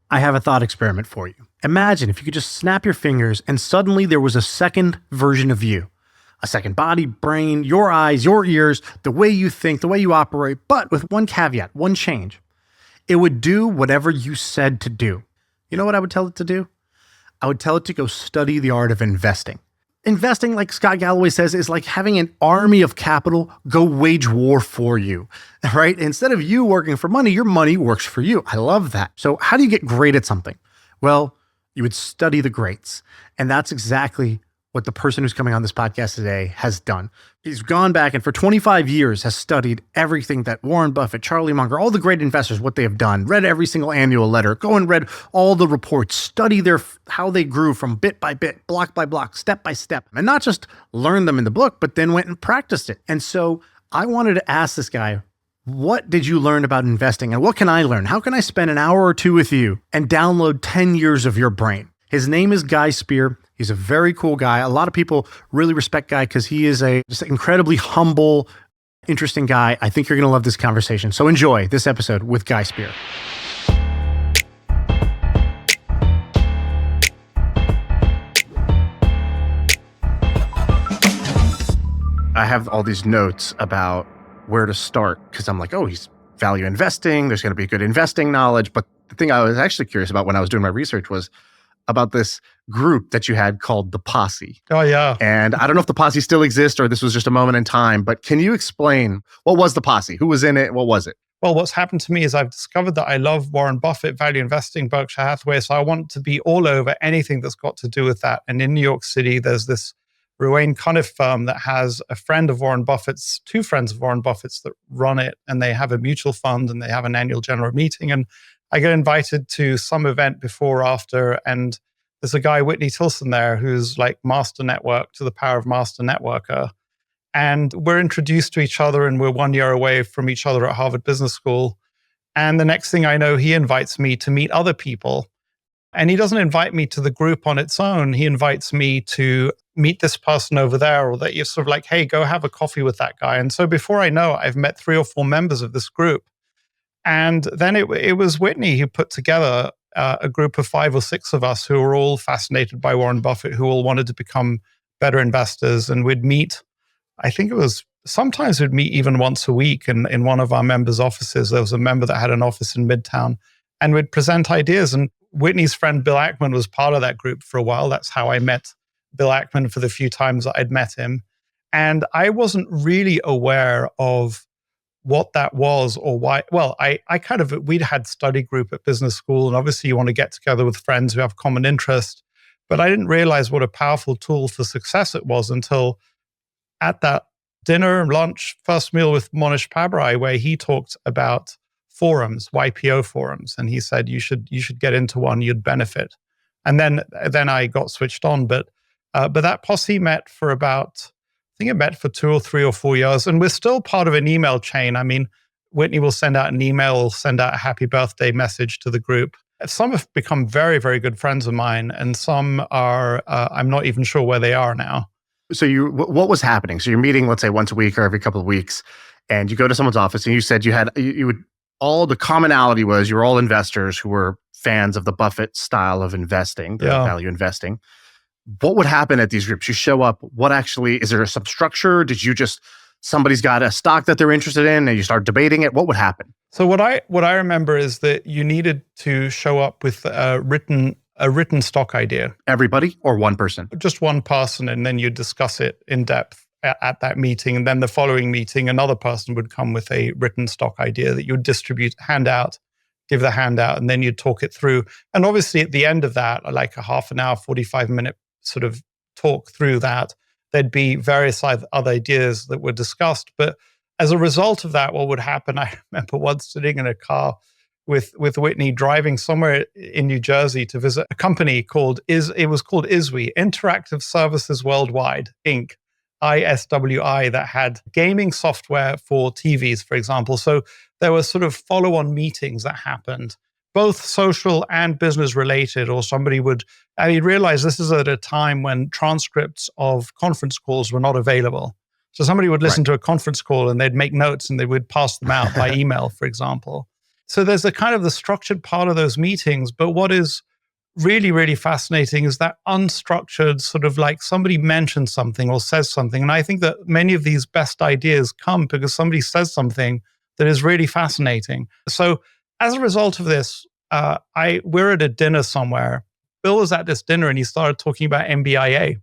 I have a thought experiment for you. Imagine if you could just snap your fingers and suddenly there was a second version of you. A second body, brain, your eyes, your ears, the way you think, the way you operate, but with one caveat, one change. It would do whatever you said to do. You know what I would tell it to do? I would tell it to go study the art of investing. Investing, like Scott Galloway says, is like having an army of capital go wage war for you, right? Instead of you working for money, your money works for you. I love that. So how do you get great at something? Well, you would study the greats. And that's exactly what the person who's coming on this podcast today has done. He's gone back and for 25 years has studied everything that Warren Buffett, Charlie Munger, all the great investors, what they have done, read every single annual letter, go and read all the reports, study how they grew from bit by bit, block by block, step by step, and not just learn them in the book, but then went and practiced it. And so I wanted to ask this guy, what did you learn about investing and what can I learn? How can I spend an hour or two with you and download 10 years of your brain? His name is Guy Spear. He's a very cool guy. A lot of people really respect Guy because he is just an incredibly humble, interesting guy. I think you're going to love this conversation. So enjoy this episode with Guy Spear. I have all these notes about where to start because I'm like, oh, he's value investing. There's going to be good investing knowledge. But the thing I was actually curious about when I was doing my research was about this group that you had called the Posse. Oh, yeah. And I don't know if the Posse still exists or this was just a moment in time, but can you explain what was the Posse? Who was in it? What was it? Well, what's happened to me is I've discovered that I love Warren Buffett, value investing, Berkshire Hathaway. So I want to be all over anything that's got to do with that. And in New York City, there's this Ruane Cunniff firm that has a friend of Warren Buffett's, two friends of Warren Buffett's that run it. And they have a mutual fund and they have an annual general meeting. And I get invited to some event before or after, and there's a guy, Whitney Tilson, there who's like master network to the power of master networker. And we're introduced to each other and we're 1 year away from each other at Harvard Business School. And the next thing I know, he invites me to meet other people. And he doesn't invite me to the group on its own. He invites me to meet this person over there, or that you're sort of like, hey, go have a coffee with that guy. And so before I know it, I've met 3 or 4 members of this group. And then it was Whitney who put together a group of 5 or 6 of us who were all fascinated by Warren Buffett, who all wanted to become better investors. And we'd meet, I think it was, sometimes we'd meet even once a week in one of our members' offices. There was a member that had an office in Midtown, and we'd present ideas. And Whitney's friend Bill Ackman was part of that group for a while. That's how I met Bill Ackman for the few times that I'd met him. And I wasn't really aware of what that was or why. Well, we'd had study group at business school, and obviously you want to get together with friends who have common interest, but I didn't realize what a powerful tool for success it was until at that dinner, lunch, first meal with Monish Pabrai, where he talked about forums, YPO forums, and he said you should get into one, you'd benefit. And then I got switched on, but that Posse met for about, I think it met for 2 or 3 or 4 years, and we're still part of an email chain. I mean, Whitney will send out an email, send out a happy birthday message to the group. Some have become very, very good friends of mine, and some are, I'm not even sure where they are now. So what was happening? So you're meeting, let's say once a week or every couple of weeks, and you go to someone's office and you said you would, all the commonality was you were all investors who were fans of the Buffett style of investing, the value investing. What would happen at these groups? You show up, is there some structure? Did you somebody's got a stock that they're interested in and you start debating it? What would happen? So what I remember is that you needed to show up with a written stock idea. Everybody or one person? Just one person, and then you discuss it in depth at that meeting. And then the following meeting, another person would come with a written stock idea that you would give the handout, and then you'd talk it through. And obviously at the end of that, like a half an hour, 45-minute sort of talk through that, there'd be various other ideas that were discussed. But as a result of that, what would happen, I remember once sitting in a car with Whitney driving somewhere in New Jersey to visit a company called ISWI, Interactive Services Worldwide, Inc., ISWI, that had gaming software for TVs, for example. So there were sort of follow-on meetings that happened, both social and business related, or somebody would, realize this is at a time when transcripts of conference calls were not available. So somebody would listen to a conference call and they'd make notes and they would pass them out by email, for example. So there's a kind of the structured part of those meetings. But what is really, really fascinating is that unstructured sort of like somebody mentions something or says something. And I think that many of these best ideas come because somebody says something that is really fascinating. So as a result of this, we're at a dinner somewhere. Bill was at this dinner and he started talking about MBIA.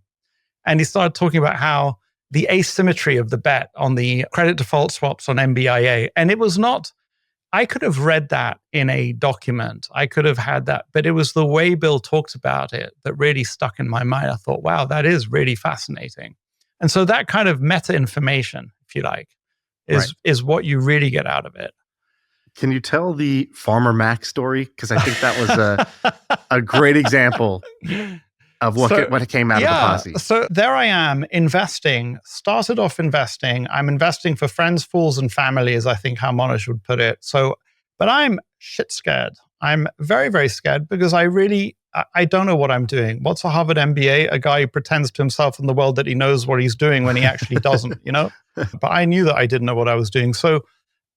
And he started talking about how the asymmetry of the bet on the credit default swaps on MBIA. And it was not, I could have read that in a document. I could have had that, but it was the way Bill talked about it that really stuck in my mind. I thought, wow, that is really fascinating. And so that kind of meta information, if you like, is what you really get out of it. Can you tell the Farmer Mac story? Because I think that was a great example of what came out of the Posse. So there I am started off investing. I'm investing for friends, fools, and family, is I think how Monash would put it. But I'm shit scared. I'm very, very scared because I don't know what I'm doing. What's a Harvard MBA? A guy who pretends to himself in the world that he knows what he's doing when he actually doesn't, But I knew that I didn't know what I was doing. So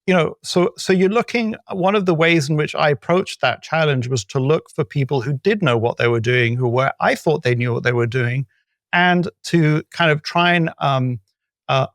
you're looking, one of the ways in which I approached that challenge was to look for people who did know what they were doing, I thought they knew what they were doing, and to kind of try and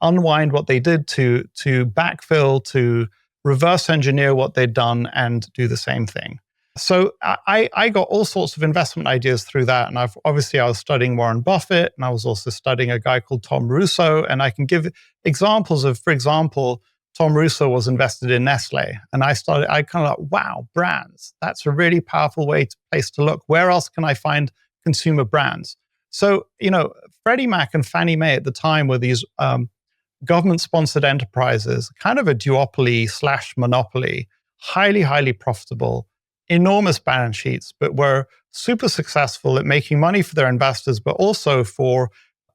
unwind what they did to backfill, to reverse engineer what they'd done and do the same thing. So I got all sorts of investment ideas through that. And I was studying Warren Buffett, and I was also studying a guy called Tom Russo. And I can give examples of, for example, Tom Russo was invested in Nestle. And I kind of like, wow, brands. That's a really powerful place to look. Where else can I find consumer brands? So, Freddie Mac and Fannie Mae at the time were these government-sponsored enterprises, kind of a duopoly/monopoly, highly, highly profitable, enormous balance sheets, but were super successful at making money for their investors, but also for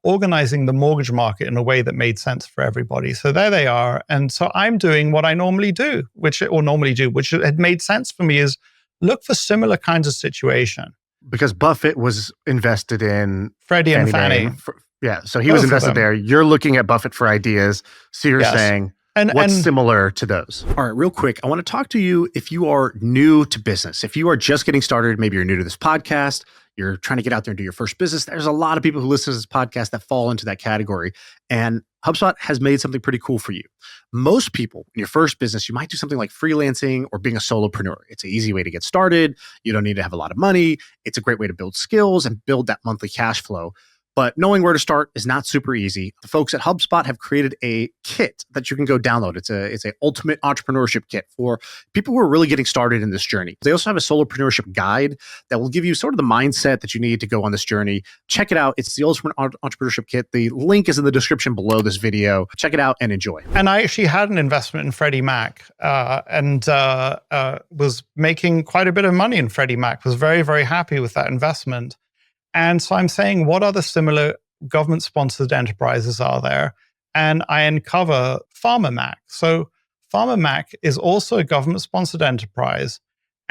organizing the mortgage market in a way that made sense for everybody. So there they are. And so I'm doing what I normally do, which had made sense for me, is look for similar kinds of situation. Because Buffett was invested in Freddie and Fannie. So he was invested there. You're looking at Buffett for ideas. So you're saying, what's similar to those? All right, real quick, I want to talk to you if you are new to business. If you are just getting started, maybe you're new to this podcast, you're trying to get out there and do your first business. There's a lot of people who listen to this podcast that fall into that category. And HubSpot has made something pretty cool for you. Most people in your first business, you might do something like freelancing or being a solopreneur. It's an easy way to get started. You don't need to have a lot of money. It's a great way to build skills and build that monthly cash flow. But knowing where to start is not super easy. The folks at HubSpot have created a kit that you can go download. It's a ultimate entrepreneurship kit for people who are really getting started in this journey. They also have a soloprenneurship guide that will give you sort of the mindset that you need to go on this journey. Check it out. It's the ultimate entrepreneurship kit. The link is in the description below this video. Check it out and enjoy. And I actually had an investment in Freddie Mac and was making quite a bit of money in Freddie Mac. Was very, very happy with that investment. And so I'm saying, what other similar government-sponsored enterprises are there? And I uncover Farmer Mac. So Farmer Mac is also a government-sponsored enterprise.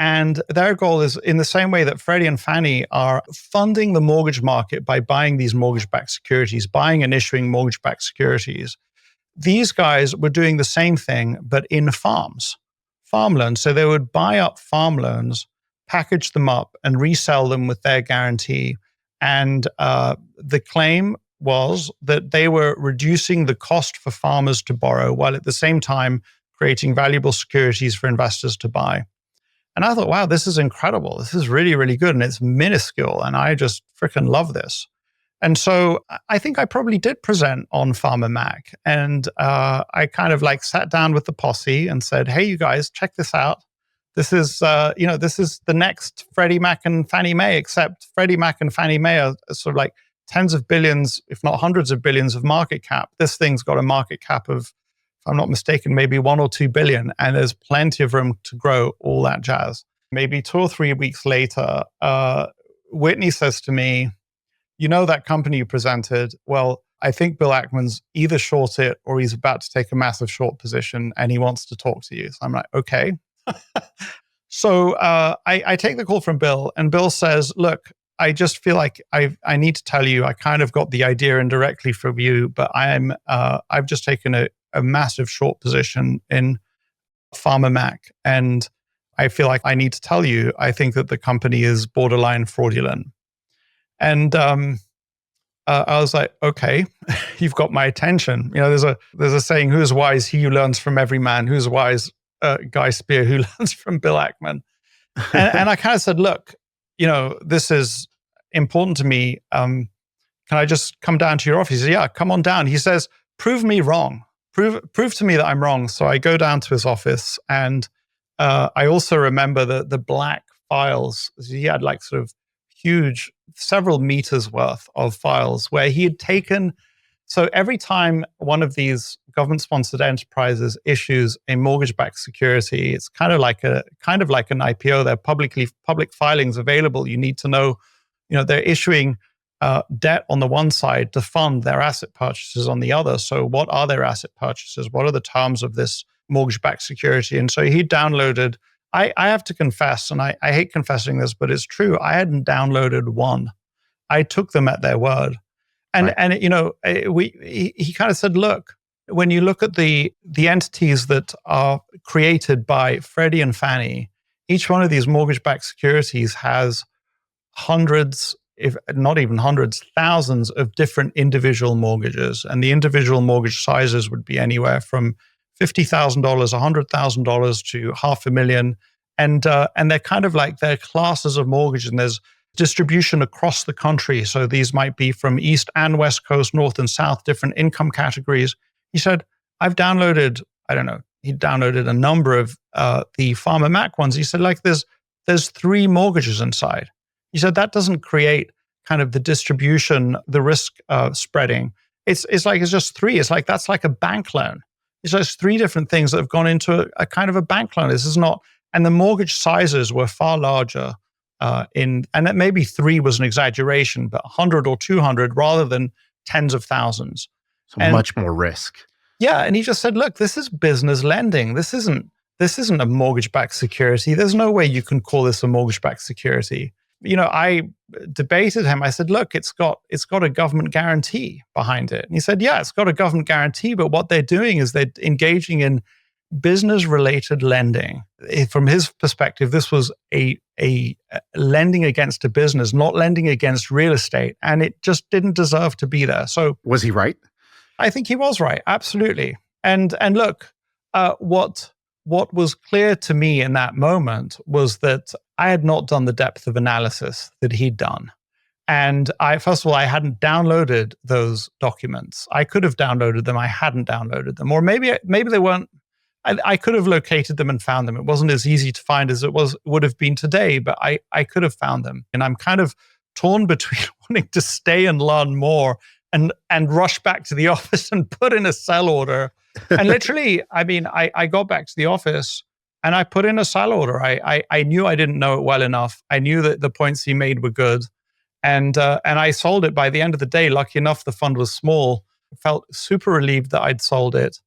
And their goal is, in the same way that Freddie and Fannie are funding the mortgage market by buying these mortgage-backed securities, buying and issuing mortgage-backed securities, these guys were doing the same thing, but in farm loans. So they would buy up farm loans, package them up, and resell them with their guarantee. And the claim was that they were reducing the cost for farmers to borrow while at the same time creating valuable securities for investors to buy. And I thought, wow, this is incredible. This is really, really good. And it's minuscule. And I just freaking love this. And so I think I probably did present on Farmer Mac. And I kind of like sat down with the posse and said, hey, you guys, check this out. This is, this is the next Freddie Mac and Fannie Mae, except Freddie Mac and Fannie Mae are sort of like tens of billions, if not hundreds of billions of market cap. This thing's got a market cap of, if I'm not mistaken, maybe 1 or 2 billion. And there's plenty of room to grow, all that jazz. Maybe 2 or 3 weeks later, Whitney says to me, that company you presented, well, I think Bill Ackman's either short it or he's about to take a massive short position and he wants to talk to you. So I'm like, okay. So I take the call from Bill, and Bill says, look, I just feel like I need to tell you, I kind of got the idea indirectly from you, but I've just taken a massive short position in Farmer Mac. And I feel like I need to tell you, I think that the company is borderline fraudulent. And I was like, okay, you've got my attention. There's a saying, who is wise? He who learns from every man. Who's wise? Guy Spear, who learns from Bill Ackman. And I kind of said, look, this is important to me. Can I just come down to your office? He said, yeah, come on down. He says, prove me wrong. Prove to me that I'm wrong. So I go down to his office, and I also remember the black files. He had like sort of huge, several meters worth of files where he had taken. So every time one of these government-sponsored enterprises issues a mortgage-backed security, it's kind of like an IPO. There are public filings available. You need to know, they're issuing debt on the one side to fund their asset purchases on the other. So what are their asset purchases? What are the terms of this mortgage-backed security? And so he downloaded, I have to confess, and I hate confessing this, but it's true, I hadn't downloaded one. I took them at their word. And he kind of said, look, when you look at the entities that are created by Freddie and Fannie, each one of these mortgage-backed securities has hundreds, if not even hundreds, thousands of different individual mortgages. And the individual mortgage sizes would be anywhere from $50,000, $100,000 to $500,000. And they're kind of like, they're classes of mortgage, and there's distribution across the country. So these might be from East and West Coast, North and South, different income categories. He said, I've downloaded, I don't know, he downloaded a number of the Farmer Mac ones. He said, like, there's 3 mortgages inside. He said, that doesn't create kind of the distribution, the risk spreading. It's just 3. It's like, that's like a bank loan. It's just 3 different things that have gone into a kind of a bank loan. This is not, and the mortgage sizes were far larger and that maybe 3 was an exaggeration, but 100 or 200 rather than tens of thousands. So much more risk. Yeah. And he just said, look, this is business lending. This isn't a mortgage-backed security. There's no way you can call this a mortgage-backed security. I debated him. I said, look, it's got a government guarantee behind it. And he said, yeah, it's got a government guarantee, but what they're doing is they're engaging in business-related lending. From his perspective, this was a lending against a business, not lending against real estate, and it just didn't deserve to be there. So, was he right? I think he was right, absolutely. And look, what was clear to me in that moment was that I had not done the depth of analysis that he'd done. And first of all, I hadn't downloaded those documents. I could have downloaded them. I hadn't downloaded them. Or maybe they weren't. I could have located them and found them. It wasn't as easy to find as it would have been today, but I could have found them. And I'm kind of torn between wanting to stay and learn more and rush back to the office and put in a sell order. And literally, I got back to the office and I put in a sell order. I knew I didn't know it well enough. I knew that the points he made were good. And I sold it by the end of the day. Lucky enough, the fund was small. I felt super relieved that I'd sold it.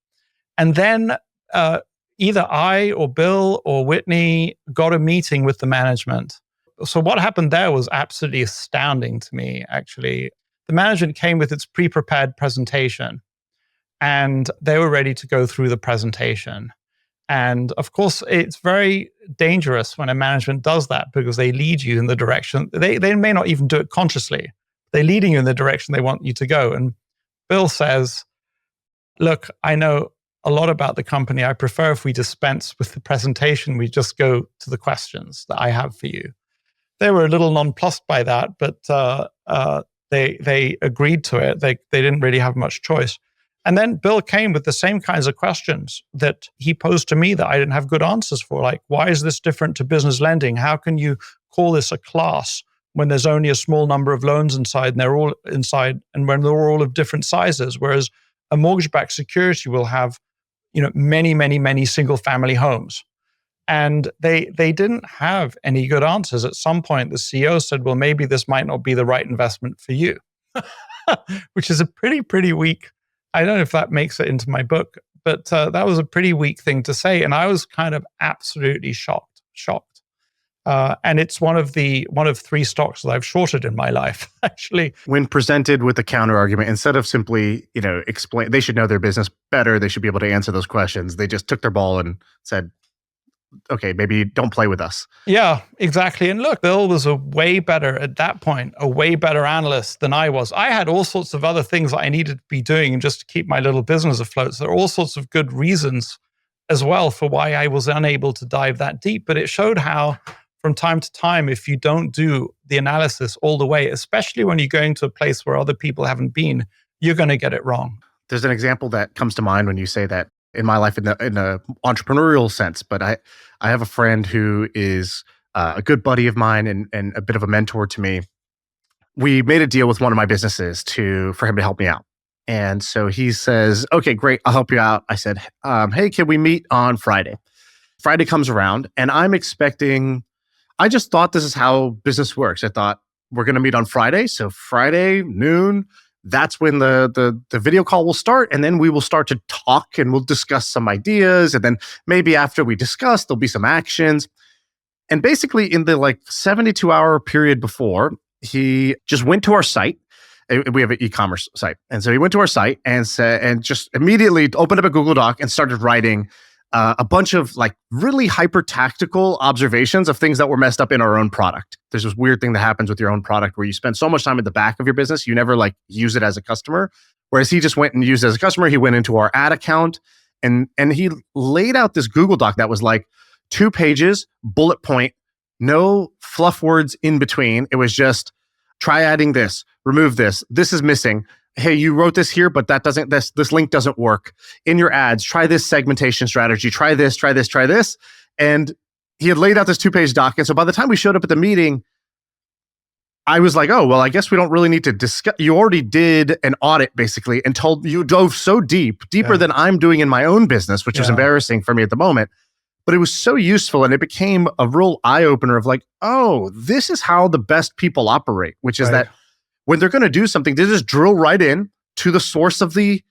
And then either I or Bill or Whitney got a meeting with the management. So what happened there was absolutely astounding to me, actually. The management came with its pre-prepared presentation, and they were ready to go through the presentation. And of course, it's very dangerous when a management does that because they lead you in the direction. They may not even do it consciously. They're leading you in the direction they want you to go. And Bill says, look, I know a lot about the company. I prefer if we dispense with the presentation, we just go to the questions that I have for you. They were a little nonplussed by that, but they agreed to it. They didn't really have much choice. And then Bill came with the same kinds of questions that he posed to me that I didn't have good answers for. Like, why is this different to business lending? How can you call this a class when there's only a small number of loans inside and they're all inside, and when they're all of different sizes? Whereas a mortgage-backed security will have, many, many, many single-family homes. And they didn't have any good answers. At some point, the CEO said, well, maybe this might not be the right investment for you, which is a pretty weak. I don't know if that makes it into my book, but that was a pretty weak thing to say. And I was kind of absolutely shocked. And it's one of 3 stocks that I've shorted in my life, actually. When presented with the counter argument, instead of simply, explain, they should know their business better, they should be able to answer those questions. They just took their ball and said, okay, maybe don't play with us. Yeah, exactly. And look, Bill was a way better at that point, a way better analyst than I was. I had all sorts of other things that I needed to be doing just to keep my little business afloat. So there are all sorts of good reasons as well for why I was unable to dive that deep. But it showed how from time to time, if you don't do the analysis all the way, especially when you're going to a place where other people haven't been, you're going to get it wrong. There's an example that comes to mind when you say that in my life in the entrepreneurial sense, but I have a friend who is a good buddy of mine and a bit of a mentor to me. We made a deal with one of my businesses for him to help me out. And so he says, okay, great, I'll help you out. I said, hey, can we meet on Friday? Friday comes around and I just thought this is how business works. I thought we're going to meet on Friday. So Friday noon, that's when the video call will start. And then we will start to talk and we'll discuss some ideas. And then maybe after we discuss, there'll be some actions. And basically in the 72-hour period before, he just went to our site. We have an e-commerce site. And so he went to our site and just immediately opened up a Google Doc and started writing a bunch of really hyper tactical observations of things that were messed up in our own product. There's this weird thing that happens with your own product where you spend so much time at the back of your business, you never use it as a customer. Whereas he just went and used it as a customer. He went into our ad account and he laid out this Google Doc that was 2 pages, bullet point, no fluff words in between. It was just try adding this, remove this. This is missing. Hey, you wrote this here, but this link doesn't work. In your ads, try this segmentation strategy, try this. And he had laid out this 2-page doc. And so by the time we showed up at the meeting, I was like, oh, well, I guess we don't really need to discuss. You already did an audit basically and you dove so deeper than I'm doing in my own business, which is embarrassing for me at the moment. But it was so useful and it became a real eye opener of oh, this is how the best people operate, which is that when they're going to do something, they just drill right in to the source of the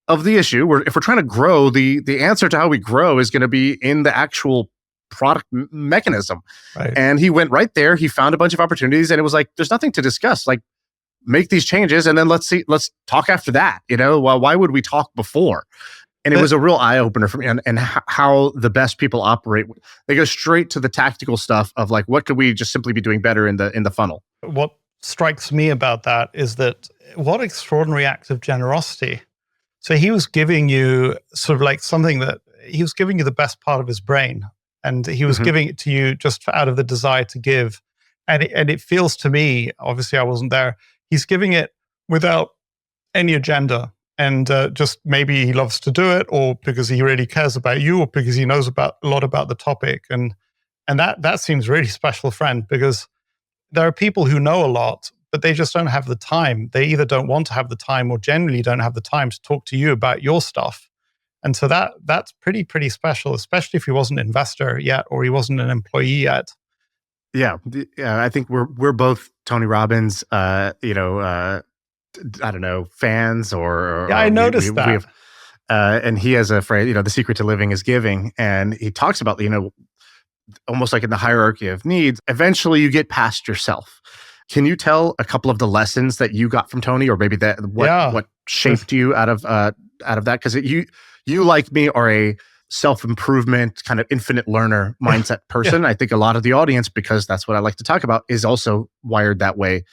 issue. Where if we're trying to grow, the answer to how we grow is going to be in the actual product mechanism. Right. And he went right there. He found a bunch of opportunities, and it was there's nothing to discuss. Make these changes, and then let's talk after that. Well, why would we talk before? And it was a real eye opener for me, and how the best people operate. They go straight to the tactical stuff of what could we just simply be doing better in the funnel. What strikes me about that is that what extraordinary act of generosity. So he was giving you sort of something that he was giving you the best part of his brain, and he was giving it to you just out of the desire to give. And it feels to me, obviously I wasn't there, he's giving it without any agenda. And just maybe he loves to do it, or because he really cares about you, or because he knows a lot about the topic. And that seems really special, friend, because there are people who know a lot, but they just don't have the time. They either don't want to have the time or generally don't have the time to talk to you about your stuff. And so that's pretty special, especially if he wasn't an investor yet or he wasn't an employee yet. Yeah, I think we're both Tony Robbins, I don't know, fans or I noticed that. We have, and he has a phrase, the secret to living is giving. And he talks about, almost like in the hierarchy of needs, eventually you get past yourself. Can you tell a couple of the lessons that you got from Tony, or maybe what shaped you out of that? Because you like me are a self-improvement kind of infinite learner mindset person. I think a lot of the audience, because that's what I like to talk about, is also wired that way.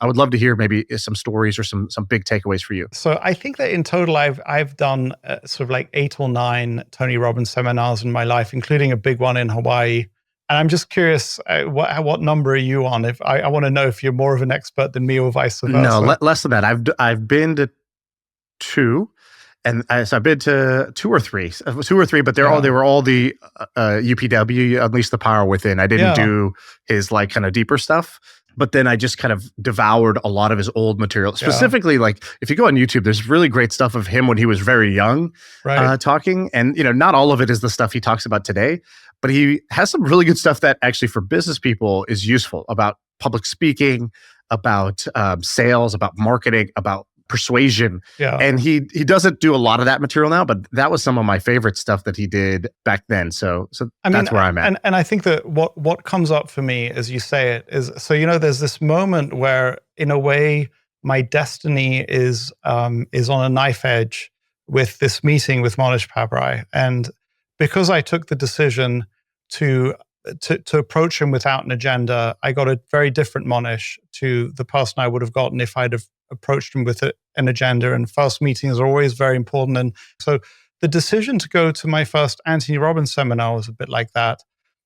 I would love to hear maybe some stories or some big takeaways for you. So I think that in total, I've done sort of 8 or 9 Tony Robbins seminars in my life, including a big one in Hawaii. And I'm just curious, what number are you on? If I want to know if you're more of an expert than me or vice versa. No, less than that. I've been to 2, and so I've been to 2 or 3, but they were all the UPW, Unleash the Power Within. I didn't do his kind of deeper stuff. But then I just kind of devoured a lot of his old material. Specifically, if you go on YouTube, there's really great stuff of him when he was very young, talking. And, not all of it is the stuff he talks about today, but he has some really good stuff that actually for business people is useful about public speaking, about sales, about marketing, about persuasion. Yeah. And he doesn't do a lot of that material now, but that was some of my favorite stuff that he did back then. So that's where I'm at. And I think that what comes up for me as you say it is, so there's this moment where in a way my destiny is on a knife edge with this meeting with Mohnish Pabrai. And because I took the decision to approach him without an agenda. I got a very different Monish to the person I would have gotten if I'd have approached him with an agenda. And first meetings are always very important. And so the decision to go to my first Anthony Robbins seminar was a bit like that.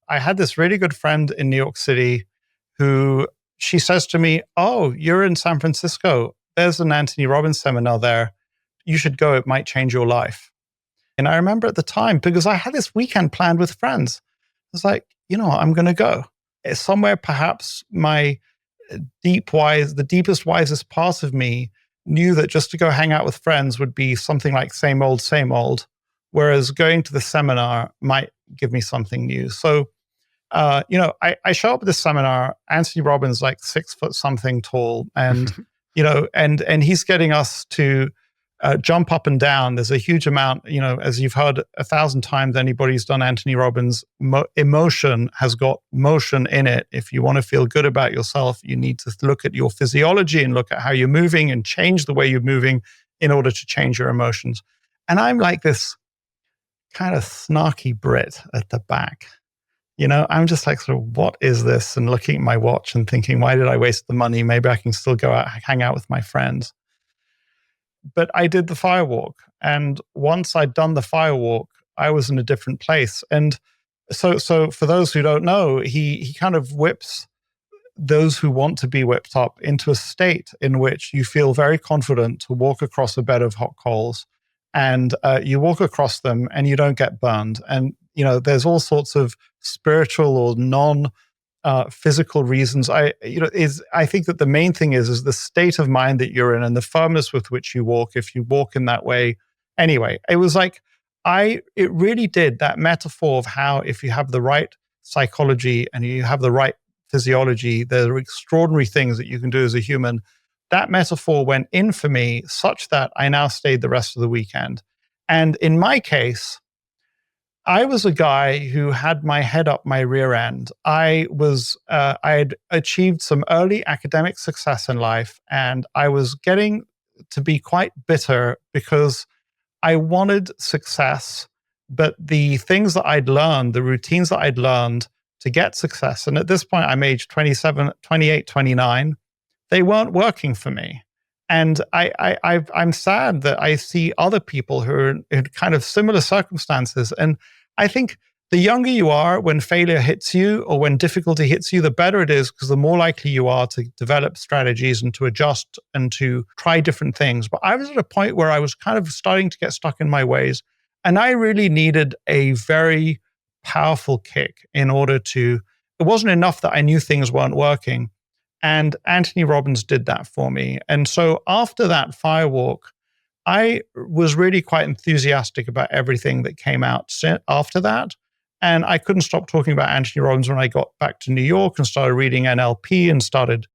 I had this really good friend in New York City who she says to me, "Oh, you're in San Francisco. There's an Anthony Robbins seminar there. You should go. It might change your life." And I remember at the time, because I had this weekend planned with friends, I was like, I'm going to go. It's somewhere perhaps my the deepest, wisest part of me knew that just to go hang out with friends would be something like same old, whereas going to the seminar might give me something new. So, I show up at this seminar. Anthony Robbins, like 6 foot something tall, and and he's getting us to jump up and down. There's a huge amount, as you've heard 1,000 times, anybody who's done Anthony Robbins, emotion has got motion in it. If you want to feel good about yourself, you need to look at your physiology and look at how you're moving and change the way you're moving in order to change your emotions. And I'm like this kind of snarky Brit at the back. I'm just like, sort of, what is this? And looking at my watch and thinking, why did I waste the money? Maybe I can still go out, hang out with my friends. But I did the firewalk. And once I'd done the firewalk, I was in a different place. And so for those who don't know, he kind of whips those who want to be whipped up into a state in which you feel very confident to walk across a bed of hot coals, and you walk across them and you don't get burned. And, there's all sorts of spiritual or physical reasons. I think that the main thing is the state of mind that you're in and the firmness with which you walk, if you walk in that way. Anyway, it was like, it really did, that metaphor of how if you have the right psychology and you have the right physiology, there are extraordinary things that you can do as a human. That metaphor went in for me such that I now stayed the rest of the weekend. And in my case, I was a guy who had my head up my rear end. I had achieved some early academic success in life, and I was getting to be quite bitter because I wanted success, but the things that I'd learned, the routines that I'd learned to get success, and at this point I'm age 27, 28, 29, they weren't working for me. And I'm sad that I see other people who are in kind of similar circumstances. And I think the younger you are when failure hits you or when difficulty hits you, the better it is, because the more likely you are to develop strategies and to adjust and to try different things. But I was at a point where I was kind of starting to get stuck in my ways. And I really needed a very powerful kick in order to, it wasn't enough that I knew things weren't working. And Anthony Robbins did that for me. And so after that firewalk, I was really quite enthusiastic about everything that came out after that. And I couldn't stop talking about Anthony Robbins when I got back to New York and started reading NLP and started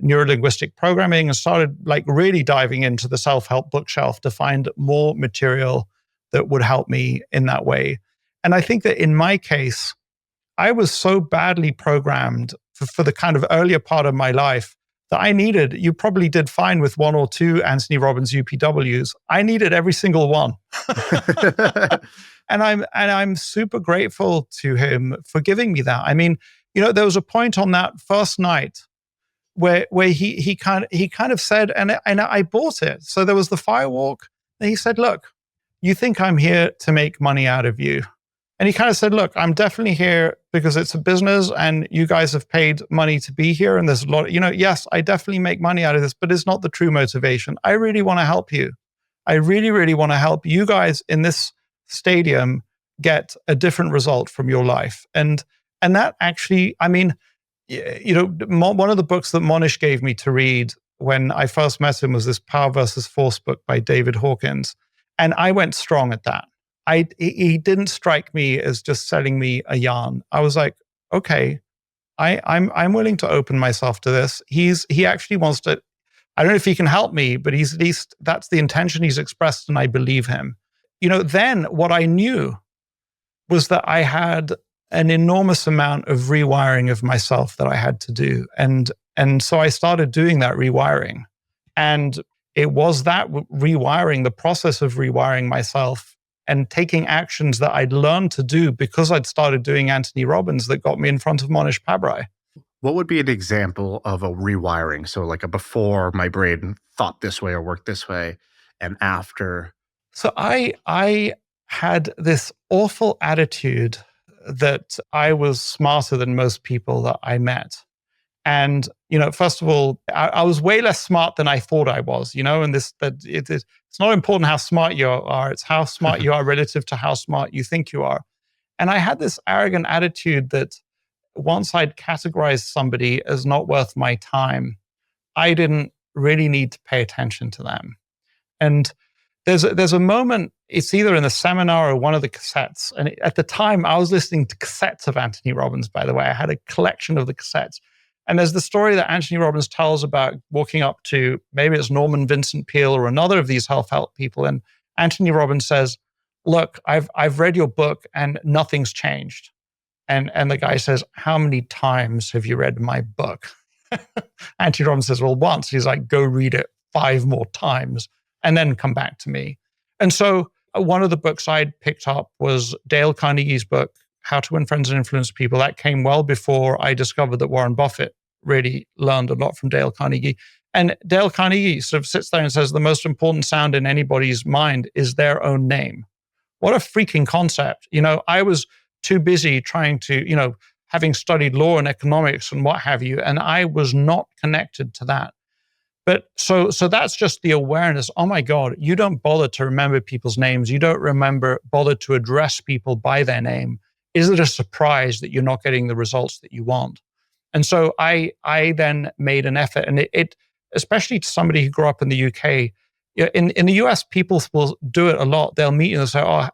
neurolinguistic programming and started like really diving into the self-help bookshelf to find more material that would help me in that way. And I think that in my case, I was so badly programmed for the kind of earlier part of my life that I needed, you probably did fine with 1 or 2 Anthony Robbins UPWs. I needed every single one. And I'm super grateful to him for giving me that. I mean, there was a point on that first night where he kind of said, and I bought it. So there was the firewalk, and he said, "Look, you think I'm here to make money out of you." And he kind of said, "Look, I'm definitely here because it's a business and you guys have paid money to be here. And there's a lot, yes, I definitely make money out of this, but it's not the true motivation. I really want to help you. I really, really want to help you guys in this stadium get a different result from your life." And that actually, I mean, one of the books that Monish gave me to read when I first met him was this Power versus Force book by David Hawkins. And I went strong at that. He didn't strike me as just selling me a yarn. I was like, okay, I'm willing to open myself to this. He actually wants to, I don't know if he can help me, but he's at least, that's the intention he's expressed, and I believe him. Then what I knew was that I had an enormous amount of rewiring of myself that I had to do. And so I started doing that rewiring. And it was that rewiring, the process of rewiring myself, and taking actions that I'd learned to do because I'd started doing Anthony Robbins that got me in front of Monish Pabrai. What would be an example of a rewiring? So like a before my brain thought this way or worked this way, and after. So I had this awful attitude that I was smarter than most people that I met. And, first of all, I was way less smart than I thought I was, and it's not important how smart you are. It's how smart you are relative to how smart you think you are. And I had this arrogant attitude that once I'd categorized somebody as not worth my time, I didn't really need to pay attention to them. And there's a moment, it's either in the seminar or one of the cassettes. And at the time, I was listening to cassettes of Anthony Robbins, by the way. I had a collection of the cassettes. And there's the story that Anthony Robbins tells about walking up to, maybe it's Norman Vincent Peale or another of these self-help people. And Anthony Robbins says, look, I've read your book and nothing's changed. And the guy says, how many times have you read my book? Anthony Robbins says, well, once. He's like, go read it 5 more times and then come back to me. And so one of the books I'd picked up was Dale Carnegie's book, How to Win Friends and Influence People. That came well before I discovered that Warren Buffett really learned a lot from Dale Carnegie. And Dale Carnegie sort of sits there and says, the most important sound in anybody's mind is their own name. What a freaking concept. I was too busy trying to, having studied law and economics and what have you, and I was not connected to that. But so that's just the awareness. Oh my God, you don't bother to remember people's names. You don't bother to address people by their name. Is it a surprise that you're not getting the results that you want? And so I then made an effort, and it especially to somebody who grew up in the UK. In the US, people will do it a lot. They'll meet you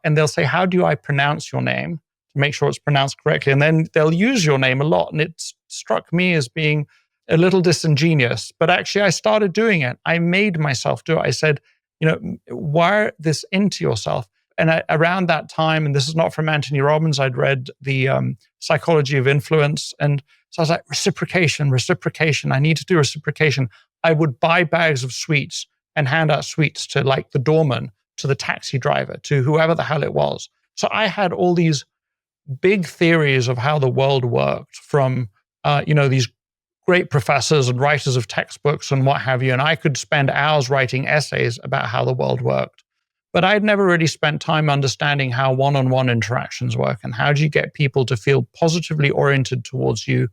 and they'll say, how do I pronounce your name to make sure it's pronounced correctly? And then they'll use your name a lot. And it struck me as being a little disingenuous, but actually I started doing it. I made myself do it. I said, wire this into yourself. And around that time, and this is not from Anthony Robbins, I'd read the Psychology of Influence. And so I was like, reciprocation. I need to do reciprocation. I would buy bags of sweets and hand out sweets to like the doorman, to the taxi driver, to whoever the hell it was. So I had all these big theories of how the world worked from, these great professors and writers of textbooks and what have you. And I could spend hours writing essays about how the world worked. But I'd never really spent time understanding how one-on-one interactions work and how do you get people to feel positively oriented towards you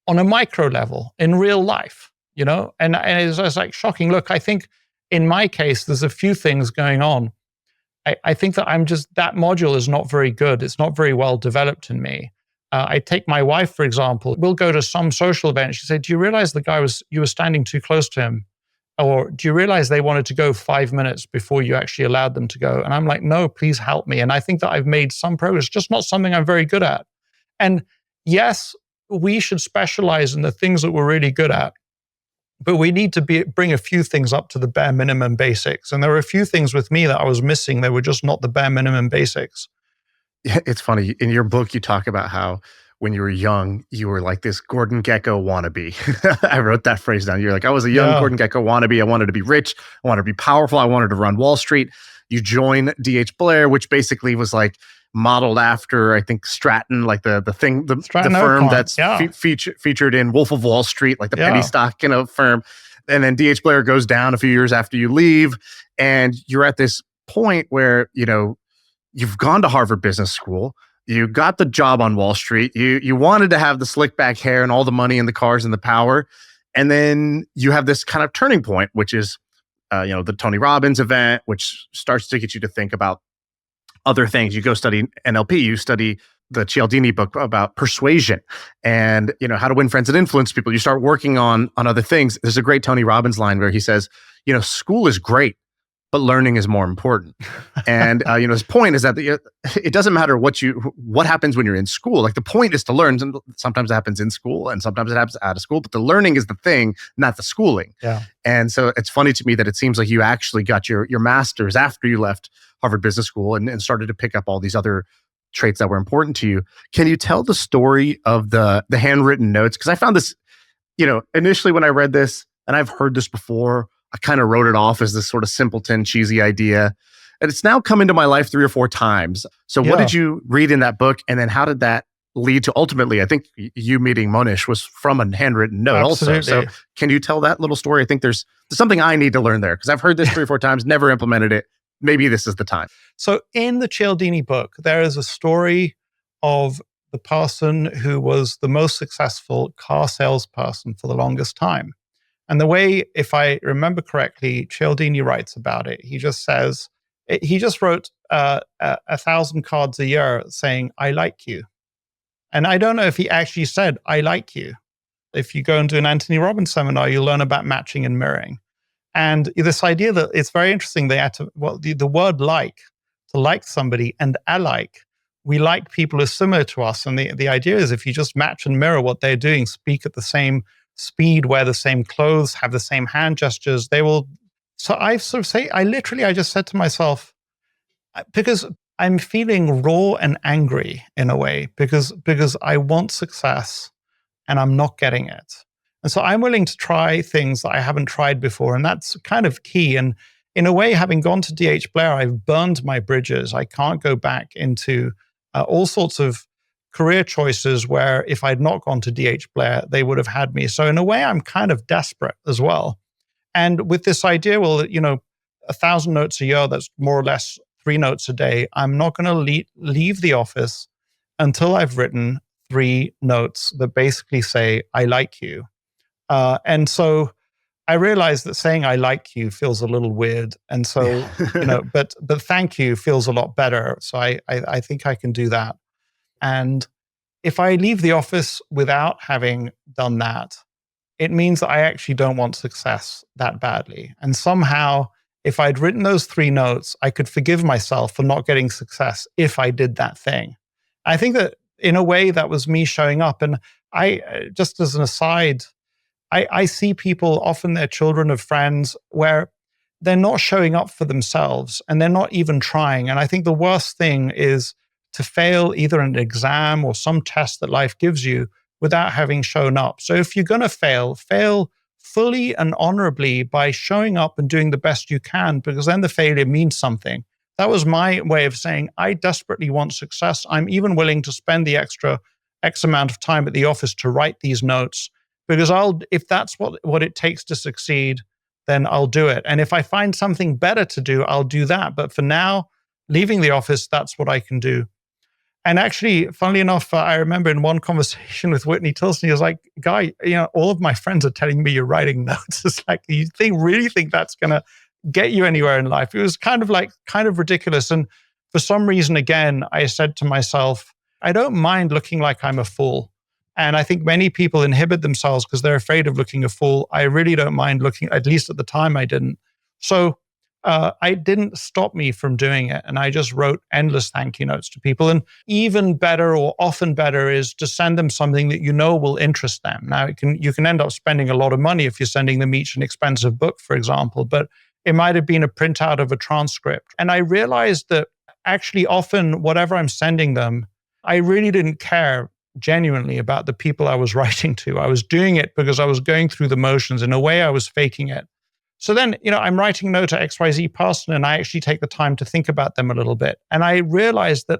on a micro level in real life, And it was like shocking. Look, I think in my case, there's a few things going on. I think that that module is not very good. It's not very well developed in me. I take my wife, for example. We'll go to some social event. She said, do you realize you were standing too close to him? Or do you realize they wanted to go 5 minutes before you actually allowed them to go? And I'm like, no, please help me. And I think that I've made some progress, just not something I'm very good at. And yes, we should specialize in the things that we're really good at, but we need to bring a few things up to the bare minimum basics. And there were a few things with me that I was missing. They were just not the bare minimum basics. Yeah, it's funny. In your book, you talk about how when you were young, you were like this Gordon Gekko wannabe. I wrote that phrase down. You're like, I was a young Gordon Gekko wannabe. I wanted to be rich. I wanted to be powerful. I wanted to run Wall Street. You join D.H. Blair, which basically was like modeled after, I think, Stratton, like the firm that's featured in Wolf of Wall Street, like the penny stock firm. And then D.H. Blair goes down a few years after you leave. And you're at this point where, you've gone to Harvard Business School. You got the job on Wall Street. You wanted to have the slick back hair and all the money and the cars and the power. And then you have this kind of turning point, which is, the Tony Robbins event, which starts to get you to think about other things. You go study NLP. You study the Cialdini book about persuasion and, how to win friends and influence people. You start working on other things. There's a great Tony Robbins line where he says, school is great, but learning is more important. And his point is that it doesn't matter what happens when you're in school. Like the point is to learn. Sometimes it happens in school, and sometimes it happens out of school. But the learning is the thing, not the schooling. Yeah. And so it's funny to me that it seems like you actually got your master's after you left Harvard Business School and started to pick up all these other traits that were important to you. Can you tell the story of the handwritten notes? Because I found this, initially when I read this, and I've heard this before, I kind of wrote it off as this sort of simpleton, cheesy idea. And it's now come into my life 3 or 4 times. So what did you read in that book? And then how did that lead to ultimately, I think you meeting Monish was from a handwritten note also. So can you tell that little story? I think there's something I need to learn there because I've heard this 3 or 4 times, never implemented it. Maybe this is the time. So in the Cialdini book, there is a story of the person who was the most successful car salesperson for the longest time. And the way, if I remember correctly, Cialdini writes about it. He just says, he just wrote 1,000 cards a year saying, I like you. And I don't know if he actually said, I like you. If you go and do an Tony Robbins seminar, you'll learn about matching and mirroring. And this idea that it's very interesting, they had to, the word like, to like somebody, and alike, we like people who are similar to us. And the idea is if you just match and mirror what they're doing, speak at the same speed, wear the same clothes, have the same hand gestures, they will. So I sort of say, I just said to myself, because I'm feeling raw and angry in a way, because I want success and I'm not getting it. And so I'm willing to try things that I haven't tried before. And that's kind of key. And in a way, having gone to DH Blair, I've burned my bridges. I can't go back into all sorts of career choices where if I'd not gone to DH Blair, they would have had me. So in a way, I'm kind of desperate as well. And with this idea, well, 1,000 notes a year, that's more or less 3 notes a day. I'm not going to leave the office until I've written 3 notes that basically say, I like you. And so I realized that saying I like you feels a little weird. And so, but thank you feels a lot better. So I think I can do that. And if I leave the office without having done that, it means that I actually don't want success that badly. And somehow, if I'd written those 3 notes, I could forgive myself for not getting success if I did that thing. I think that in a way that was me showing up. And I, just as an aside, I see people, often they're children of friends, where they're not showing up for themselves and they're not even trying. And I think the worst thing is to fail either an exam or some test that life gives you without having shown up. So if you're going to fail fully and honorably by showing up and doing the best you can, because then the failure means something. That was my way of saying, I desperately want success. I'm even willing to spend the extra X amount of time at the office to write these notes, because if that's what it takes to succeed, then I'll do it. And if I find something better to do, I'll do that. But for now, leaving the office, that's what I can do. And actually, funnily enough, I remember in one conversation with Whitney Tilson, he was like, Guy, all of my friends are telling me you're writing notes. It's like, you really think that's going to get you anywhere in life? It was kind of ridiculous. And for some reason, again, I said to myself, I don't mind looking like I'm a fool. And I think many people inhibit themselves because they're afraid of looking a fool. I really don't mind looking, at least at the time I didn't. So I didn't stop me from doing it. And I just wrote endless thank you notes to people. And even better, or often better, is to send them something that you know will interest them. Now, you can end up spending a lot of money if you're sending them each an expensive book, for example, but it might have been a printout of a transcript. And I realized that actually often whatever I'm sending them, I really didn't care genuinely about the people I was writing to. I was doing it because I was going through the motions. In a way, I was faking it. So then, I'm writing a note to XYZ person, and I actually take the time to think about them a little bit. And I realized that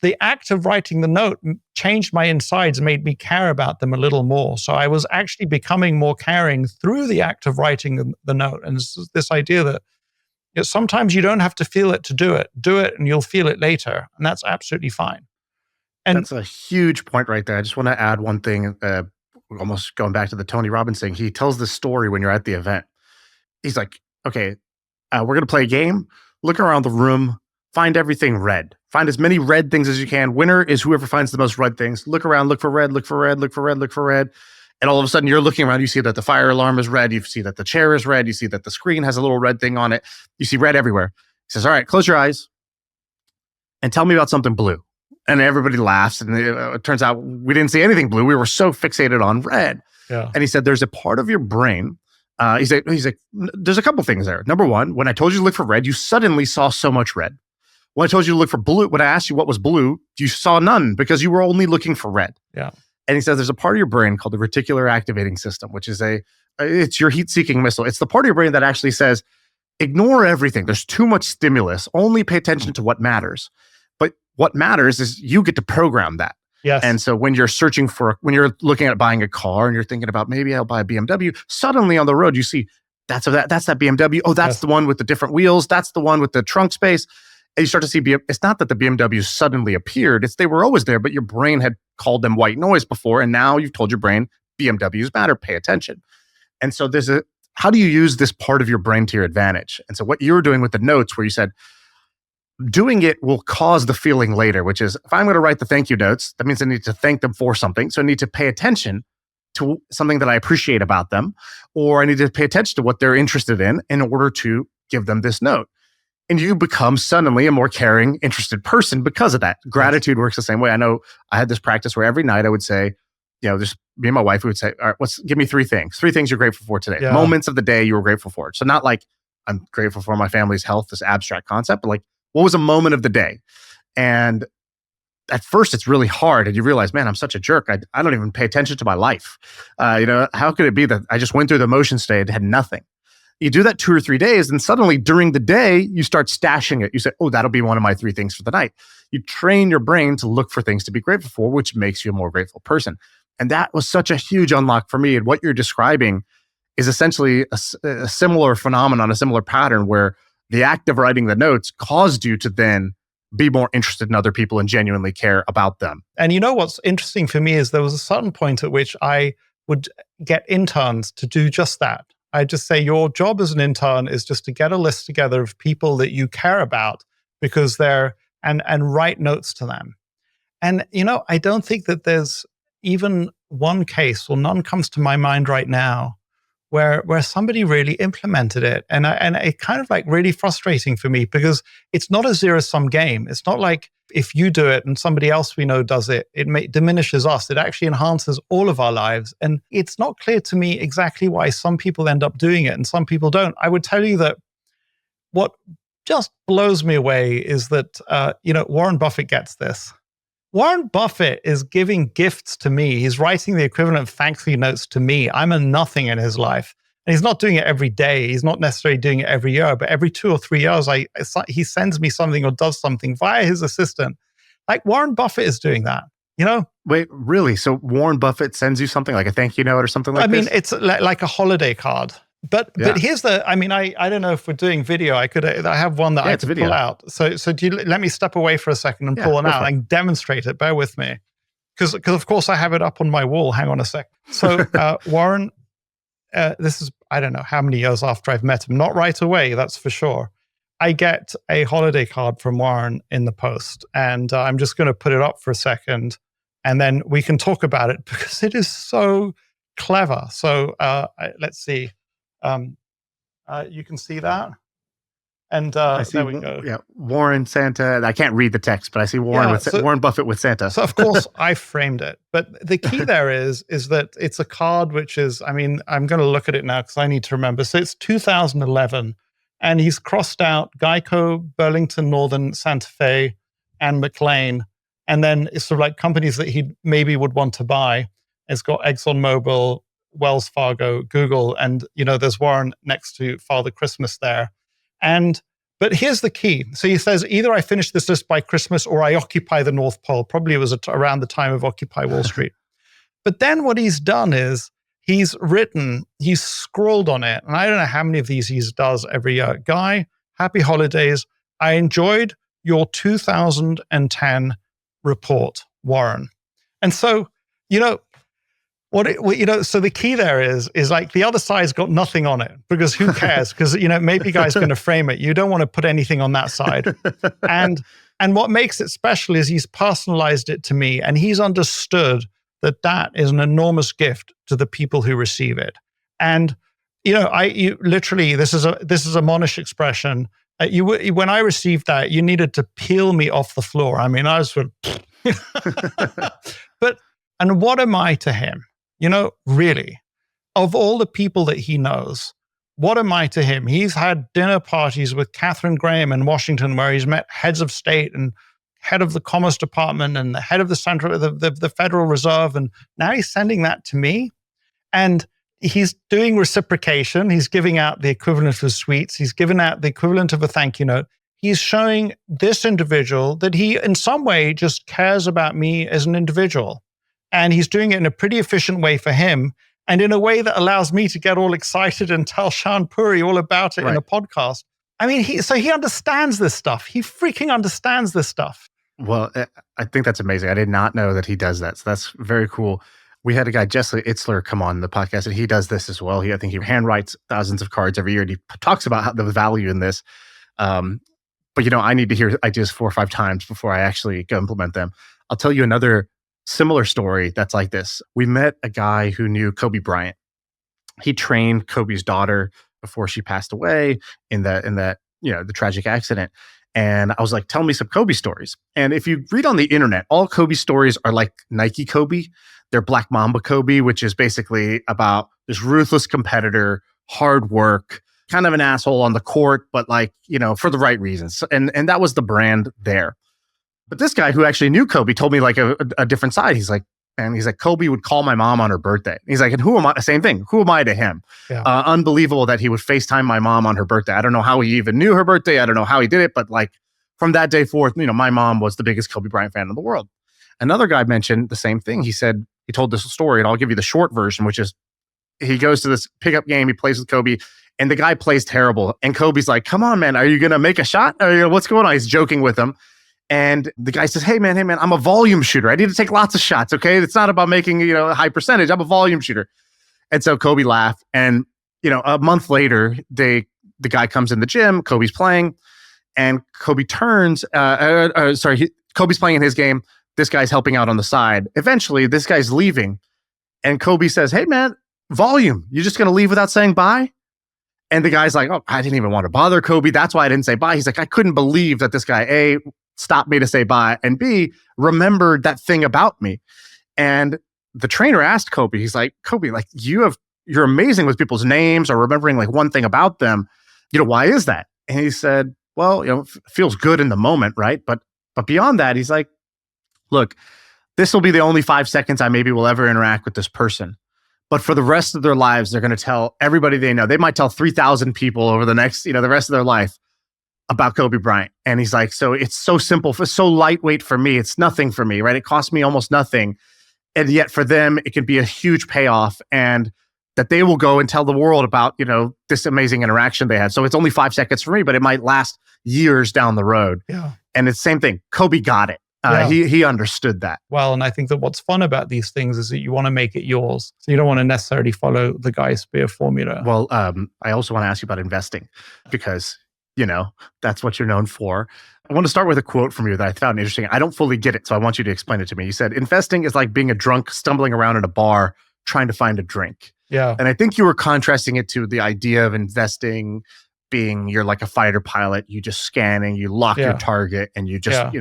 the act of writing the note changed my insides, made me care about them a little more. So I was actually becoming more caring through the act of writing the note. And this idea that sometimes you don't have to feel it to do it. Do it and you'll feel it later. And that's absolutely fine. And that's a huge point right there. I just want to add one thing, almost going back to the Tony Robbins thing. He tells this story when you're at the event. He's like, okay, we're going to play a game. Look around the room, find everything red. Find as many red things as you can. Winner is whoever finds the most red things. Look around, look for red, look for red, look for red, look for red. And all of a sudden you're looking around, you see that the fire alarm is red. You see that the chair is red. You see that the screen has a little red thing on it. You see red everywhere. He says, all right, close your eyes and tell me about something blue. And everybody laughs. And it turns out we didn't see anything blue. We were so fixated on red. Yeah. And he said, there's a part of your brain. He's like, there's a couple things there. Number one, when I told you to look for red, you suddenly saw so much red. When I told you to look for blue, when I asked you what was blue, you saw none because you were only looking for red. Yeah. And he says there's a part of your brain called the reticular activating system, which is it's your heat-seeking missile. It's the part of your brain that actually says, ignore everything. There's too much stimulus. Only pay attention to what matters. But what matters is you get to program that. Yes. And so when you're when you're looking at buying a car and you're thinking about maybe I'll buy a BMW, suddenly on the road you see that's that BMW. Oh, that's the one with the different wheels. That's the one with the trunk space. And you start to see it's not that the BMWs suddenly appeared. It's they were always there, but your brain had called them white noise before, and now you've told your brain BMWs matter. Pay attention. And so how do you use this part of your brain to your advantage? And so what you were doing with the notes, where you said, doing it will cause the feeling later, which is if I'm going to write the thank you notes, that means I need to thank them for something. So I need to pay attention to something that I appreciate about them, or I need to pay attention to what they're interested in order to give them this note. And you become suddenly a more caring, interested person because of that. Gratitude works the same way. I know I had this practice where every night I would say, just me and my wife, we would say, all right, give me 3 things. 3 things you're grateful for today. Yeah. Moments of the day you were grateful for. So not like I'm grateful for my family's health, this abstract concept, but like, what was a moment of the day? And at first it's really hard. And you realize, man, I'm such a jerk. I don't even pay attention to my life. How could it be that I just went through the motion state, had nothing? You do that 2 or 3 days, and suddenly during the day, you start stashing it. You say, oh, that'll be one of my 3 things for the night. You train your brain to look for things to be grateful for, which makes you a more grateful person. And that was such a huge unlock for me. And what you're describing is essentially a similar phenomenon, a similar pattern where the act of writing the notes caused you to then be more interested in other people and genuinely care about them. And you know what's interesting for me is there was a certain point at which I would get interns to do just that. I just say, your job as an intern is just to get a list together of people that you care about because and write notes to them. And, I don't think that there's even one case, or none comes to my mind right now, where somebody really implemented it. And it kind of like really frustrating for me because it's not a zero-sum game. It's not like if you do it and somebody else we know does it, it diminishes us. It actually enhances all of our lives. And it's not clear to me exactly why some people end up doing it and some people don't. I would tell you that what just blows me away is that, Warren Buffett gets this. Warren Buffett is giving gifts to me. He's writing the equivalent of thank you notes to me. I'm a nothing in his life. And he's not doing it every day. He's not necessarily doing it every year, but every 2 or 3 years, he sends me something or does something via his assistant. Like Warren Buffett is doing that, Wait, really? So Warren Buffett sends you something like a thank you note or something like this? It's like a holiday card. But here's I don't know if we're doing video. I have one that I could pull out. So do you let me step away for a second and pull one out and demonstrate it? Bear with me. Because of course I have it up on my wall. Hang on a sec. So Warren, this is, I don't know how many years after I've met him. Not right away, that's for sure. I get a holiday card from Warren in the post. And I'm just going to put it up for a second. And then we can talk about it because it is so clever. So let's see. You can see that. And there we go. Yeah, Warren, Santa. I can't read the text, but I see Warren Warren Buffett with Santa. So of course I framed it. But the key there is that it's a card which is, I'm going to look at it now because I need to remember. So it's 2011, and he's crossed out Geico, Burlington Northern, Santa Fe, and McLean. And then it's sort of like companies that he maybe would want to buy. It's got ExxonMobil, Wells Fargo, Google, and there's Warren next to Father Christmas there. But here's the key. So he says, either I finish this list by Christmas or I occupy the North Pole. Probably it was around the time of Occupy Wall Street. But then what he's done is he's scrolled on it. And I don't know how many of these he does every year. Guy, happy holidays. I enjoyed your 2010 report, Warren. And so, so the key there is like the other side's got nothing on it because who cares? Because, maybe guy's going to frame it. You don't want to put anything on that side. And what makes it special is he's personalized it to me and he's understood that is an enormous gift to the people who receive it. And, you literally, this is a Monash expression. When I received that, you needed to peel me off the floor. I was sort of, and what am I to him? Really, of all the people that he knows, what am I to him? He's had dinner parties with Katharine Graham in Washington where he's met heads of state and head of the Commerce Department and the head of the Federal Reserve. And now he's sending that to me. And he's doing reciprocation. He's giving out the equivalent of sweets. He's giving out the equivalent of a thank you note. He's showing this individual that he, in some way, just cares about me as an individual. And he's doing it in a pretty efficient way for him, and in a way that allows me to get all excited and tell Shaan Puri all about it in a podcast. I mean, he understands this stuff. He freaking understands this stuff. Well, I think that's amazing. I did not know that he does that. So that's very cool. We had a guy, Jesse Itzler, come on the podcast, and he does this as well. I think he handwrites thousands of cards every year, and he talks about the value in this. But, I need to hear ideas 4 or 5 times before I actually go implement them. I'll tell you another similar story that's like this. We met a guy who knew Kobe Bryant. He trained Kobe's daughter before she passed away in that the tragic accident. And I was like, tell me some Kobe stories. And if you read on the internet, all Kobe stories are like Nike Kobe. They're Black Mamba Kobe, which is basically about this ruthless competitor, hard work, kind of an asshole on the court, but for the right reasons. And that was the brand there. But this guy who actually knew Kobe told me like a different side. He's like, Kobe would call my mom on her birthday. He's like, and who am I? Same thing. Who am I to him? Yeah. Unbelievable that he would FaceTime my mom on her birthday. I don't know how he even knew her birthday. I don't know how he did it. But from that day forth, my mom was the biggest Kobe Bryant fan in the world. Another guy mentioned the same thing. He said, he told this story, and I'll give you the short version, which is he goes to this pickup game. He plays with Kobe, and the guy plays terrible. And Kobe's like, come on, man. Are you going to make a shot? What's going on? He's joking with him. And the guy says, hey, man, I'm a volume shooter. I need to take lots of shots, okay? It's not about making, a high percentage. I'm a volume shooter. And so Kobe laughed. And, a month later, the guy comes in the gym. Kobe's playing. And Kobe turns, Kobe's playing in his game. This guy's helping out on the side. Eventually, this guy's leaving. And Kobe says, hey, man, volume. You're just going to leave without saying bye? And the guy's like, oh, I didn't even want to bother Kobe. That's why I didn't say bye. He's like, I couldn't believe that this guy, A, stopped me to say bye, and B, remembered that thing about me. And the trainer asked Kobe, he's like, Kobe, you're amazing with people's names or remembering one thing about them. Why is that? And he said, well, it feels good in the moment, right? But beyond that, he's like, look, this will be the only 5 seconds I maybe will ever interact with this person. But for the rest of their lives, they're going to tell everybody they know. They might tell 3,000 people over the next, the rest of their life about Kobe Bryant. And he's like, so it's so simple, so lightweight for me. It's nothing for me, right? It costs me almost nothing. And yet for them, it can be a huge payoff, and that they will go and tell the world about, this amazing interaction they had. So it's only 5 seconds for me, but it might last years down the road. Yeah. And it's the same thing. Kobe got it. He understood that. Well, and I think that what's fun about these things is that you want to make it yours. So you don't want to necessarily follow the Guy Spear formula. Well, I also want to ask you about investing, because that's what you're known for. I want to start with a quote from you that I found interesting. I don't fully get it, so I want you to explain it to me. You said, investing is like being a drunk stumbling around in a bar trying to find a drink. Yeah. And I think you were contrasting it to the idea of investing being you're like a fighter pilot. You just scanning, you lock your target, and you just,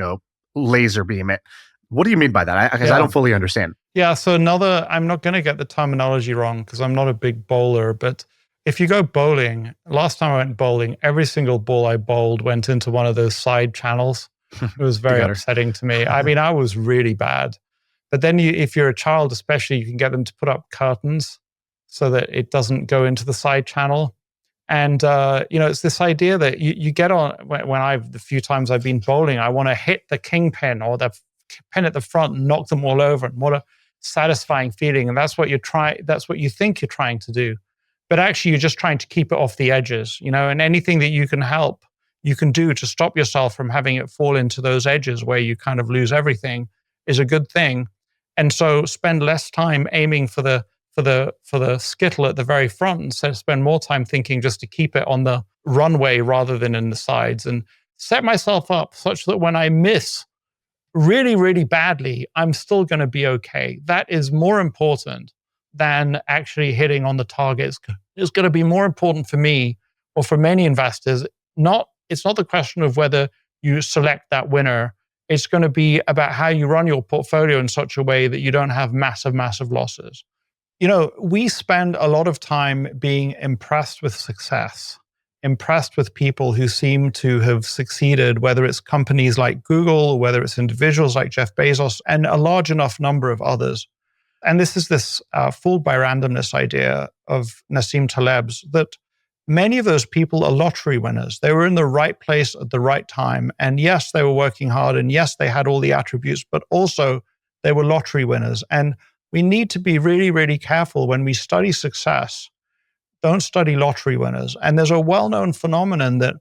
laser beam it. What do you mean by that? Because I don't fully understand. Yeah. So I'm not going to get the terminology wrong because I'm not a big bowler, but if you go bowling, last time I went bowling, every single ball I bowled went into one of those side channels. It was very upsetting to me. I mean, I was really bad. But then if you're a child, especially, you can get them to put up curtains so that it doesn't go into the side channel. And, it's this idea that you get on, the few times I've been bowling, I want to hit the king pin or the pin at the front and knock them all over. And what a satisfying feeling. And that's what you think you're trying to do. But actually, you're just trying to keep it off the edges, and anything that you can do to stop yourself from having it fall into those edges where you kind of lose everything is a good thing. And so spend less time aiming for the skittle at the very front, and so spend more time thinking just to keep it on the runway rather than in the sides, and set myself up such that when I miss really, really badly, I'm still going to be okay. That is more important than actually hitting on the targets. It's going to be more important for me, or for many investors. It's not the question of whether you select that winner. It's going to be about how you run your portfolio in such a way that you don't have massive, massive losses. We spend a lot of time being impressed with success, impressed with people who seem to have succeeded, whether it's companies like Google, or whether it's individuals like Jeff Bezos, and a large enough number of others. And this is this fooled by randomness idea of Nassim Taleb's, that many of those people are lottery winners. They were in the right place at the right time. And yes, they were working hard. And yes, they had all the attributes, but also they were lottery winners. And we need to be really, really careful when we study success. Don't study lottery winners. And there's a well-known phenomenon that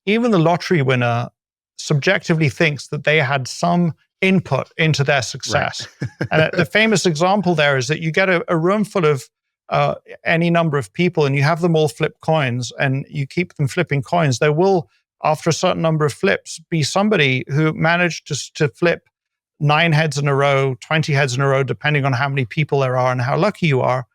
even the lottery winner subjectively thinks that they had some input into their success. Right. And the famous example there is that you get a room full of any number of people and you have them all flip coins and you keep them flipping coins. There will, after a certain number of flips, be somebody who managed to flip 9 heads in a row, 20 heads in a row, depending on how many people there are and how lucky you are.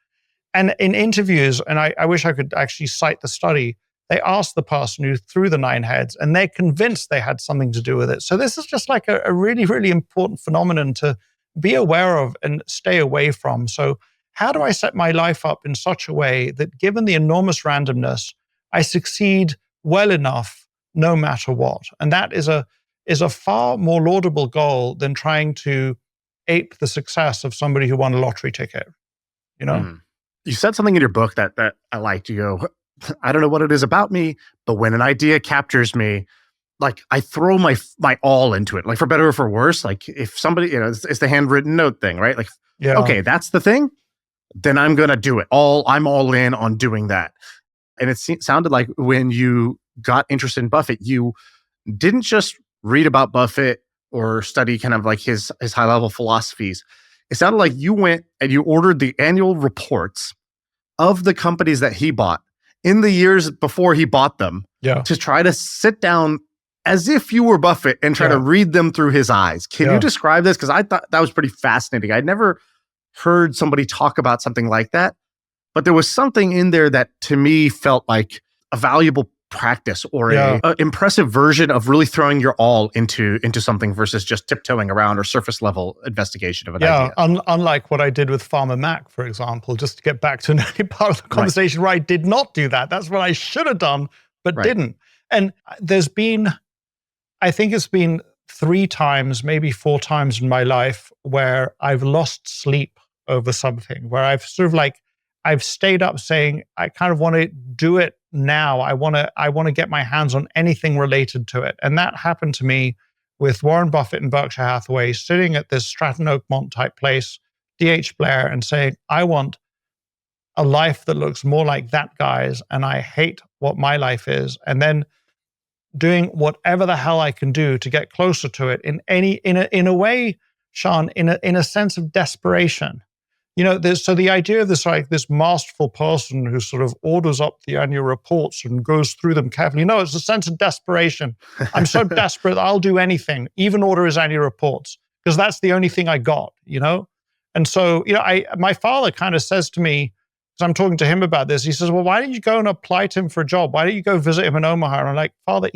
And in interviews, and I wish I could actually cite the study, they asked the person who threw the 9 heads and they're convinced they had something to do with it. So this is just like a really, really important phenomenon to be aware of and stay away from. So how do I set my life up in such a way that given the enormous randomness, I succeed well enough no matter what? And that is a far more laudable goal than trying to ape the success of somebody who won a lottery ticket, you know? Mm. You said something in your book that I liked. You go, I don't know what it is about me, but when an idea captures me, like I throw my all into it, like for better or for worse. Like if somebody, it's the handwritten note thing, right? Like, yeah. Okay, that's the thing. Then I'm going to do it. I'm all in on doing that. And it sounded like when you got interested in Buffett, you didn't just read about Buffett or study kind of like his high level philosophies. It sounded like you went and you ordered the annual reports of the companies that he bought in the years before he bought them, to try to sit down as if you were Buffett and try to read them through his eyes. Can you describe this? Because I thought that was pretty fascinating. I'd never heard somebody talk about something like that, but there was something in there that to me felt like a valuable practice or a impressive version of really throwing your all into something versus just tiptoeing around or surface level investigation of an idea. Unlike what I did with Farmer Mac, for example, just to get back to an early part of the conversation where I did not do that. That's what I should have done, but didn't. And I think it's been 3 times, maybe 4 times in my life where I've lost sleep over something, where I've sort of like, I've stayed up saying, I kind of want to do it now. I want to get my hands on anything related to it. And that happened to me with Warren Buffett and Berkshire Hathaway sitting at this Stratton Oakmont type place, D.H. Blair, and saying, I want a life that looks more like that guy's, and I hate what my life is. And then doing whatever the hell I can do to get closer to it in a way, Shaan, in a sense of desperation. So the idea of this masterful person who sort of orders up the annual reports and goes through them carefully. No, it's a sense of desperation. I'm so desperate that I'll do anything, even order his annual reports, because that's the only thing I got, And so, my father kind of says to me, because I'm talking to him about this, he says, well, why didn't you go and apply to him for a job? Why don't you go visit him in Omaha? And I'm like, Father,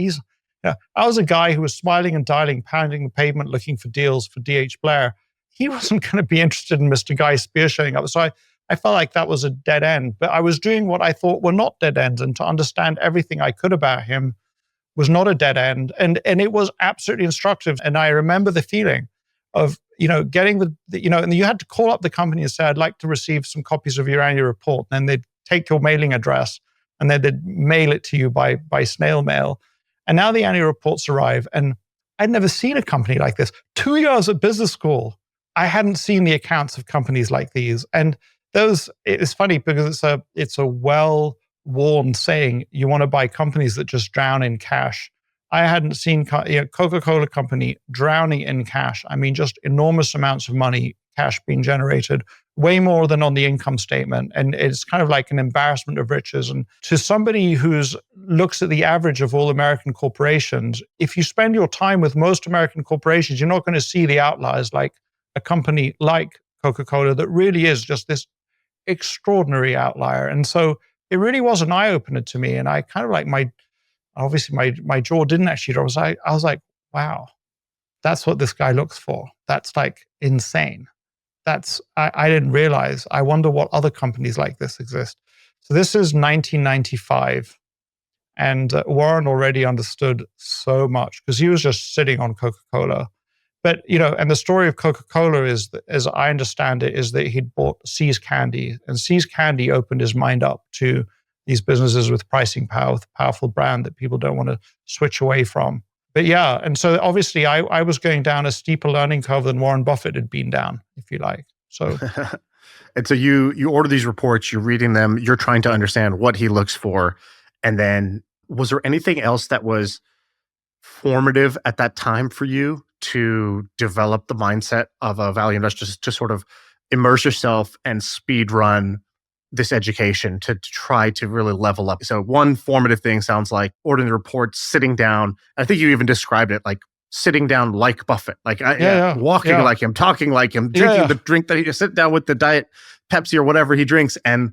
I was a guy who was smiling and dialing, pounding the pavement, looking for deals for D.H. Blair. He wasn't going to be interested in Mr. Guy Spear showing up. So I felt like that was a dead end. But I was doing what I thought were not dead ends. And to understand everything I could about him was not a dead end. And it was absolutely instructive. And I remember the feeling of, getting and you had to call up the company and say, I'd like to receive some copies of your annual report. And then they'd take your mailing address and then they'd mail it to you by snail mail. And now the annual reports arrive. And I'd never seen a company like this. 2 years at business school, I hadn't seen the accounts of companies like these. And it's funny because it's a well-worn saying, you want to buy companies that just drown in cash. I hadn't seen Coca-Cola company drowning in cash. I mean, just enormous amounts of money, cash being generated, way more than on the income statement. And it's kind of like an embarrassment of riches. And to somebody who looks at the average of all American corporations, if you spend your time with most American corporations, you're not going to see the outliers like a company like Coca-Cola that really is just this extraordinary outlier. And so it really was an eye-opener to me. And I kind of like my jaw didn't actually drop. I was like, wow, that's what this guy looks for. That's like insane. I didn't realize. I wonder what other companies like this exist. So this is 1995. And Warren already understood so much because he was just sitting on Coca-Cola. But, and the story of Coca-Cola is, as I understand it, is that he'd bought See's Candy, and See's Candy opened his mind up to these businesses with pricing power, with a powerful brand that people don't want to switch away from. But yeah, and so obviously I was going down a steeper learning curve than Warren Buffett had been down, if you like. So, and so you order these reports, you're reading them, you're trying to understand what he looks for, and then was there anything else that was formative at that time for you to develop the mindset of a value investor, to sort of immerse yourself and speed run this education to try to really level up? So one formative thing sounds like ordering the reports, sitting down. I think you even described it like sitting down like Buffett, like walking like him, talking like him, drinking the drink that he sit down with the diet Pepsi or whatever he drinks, and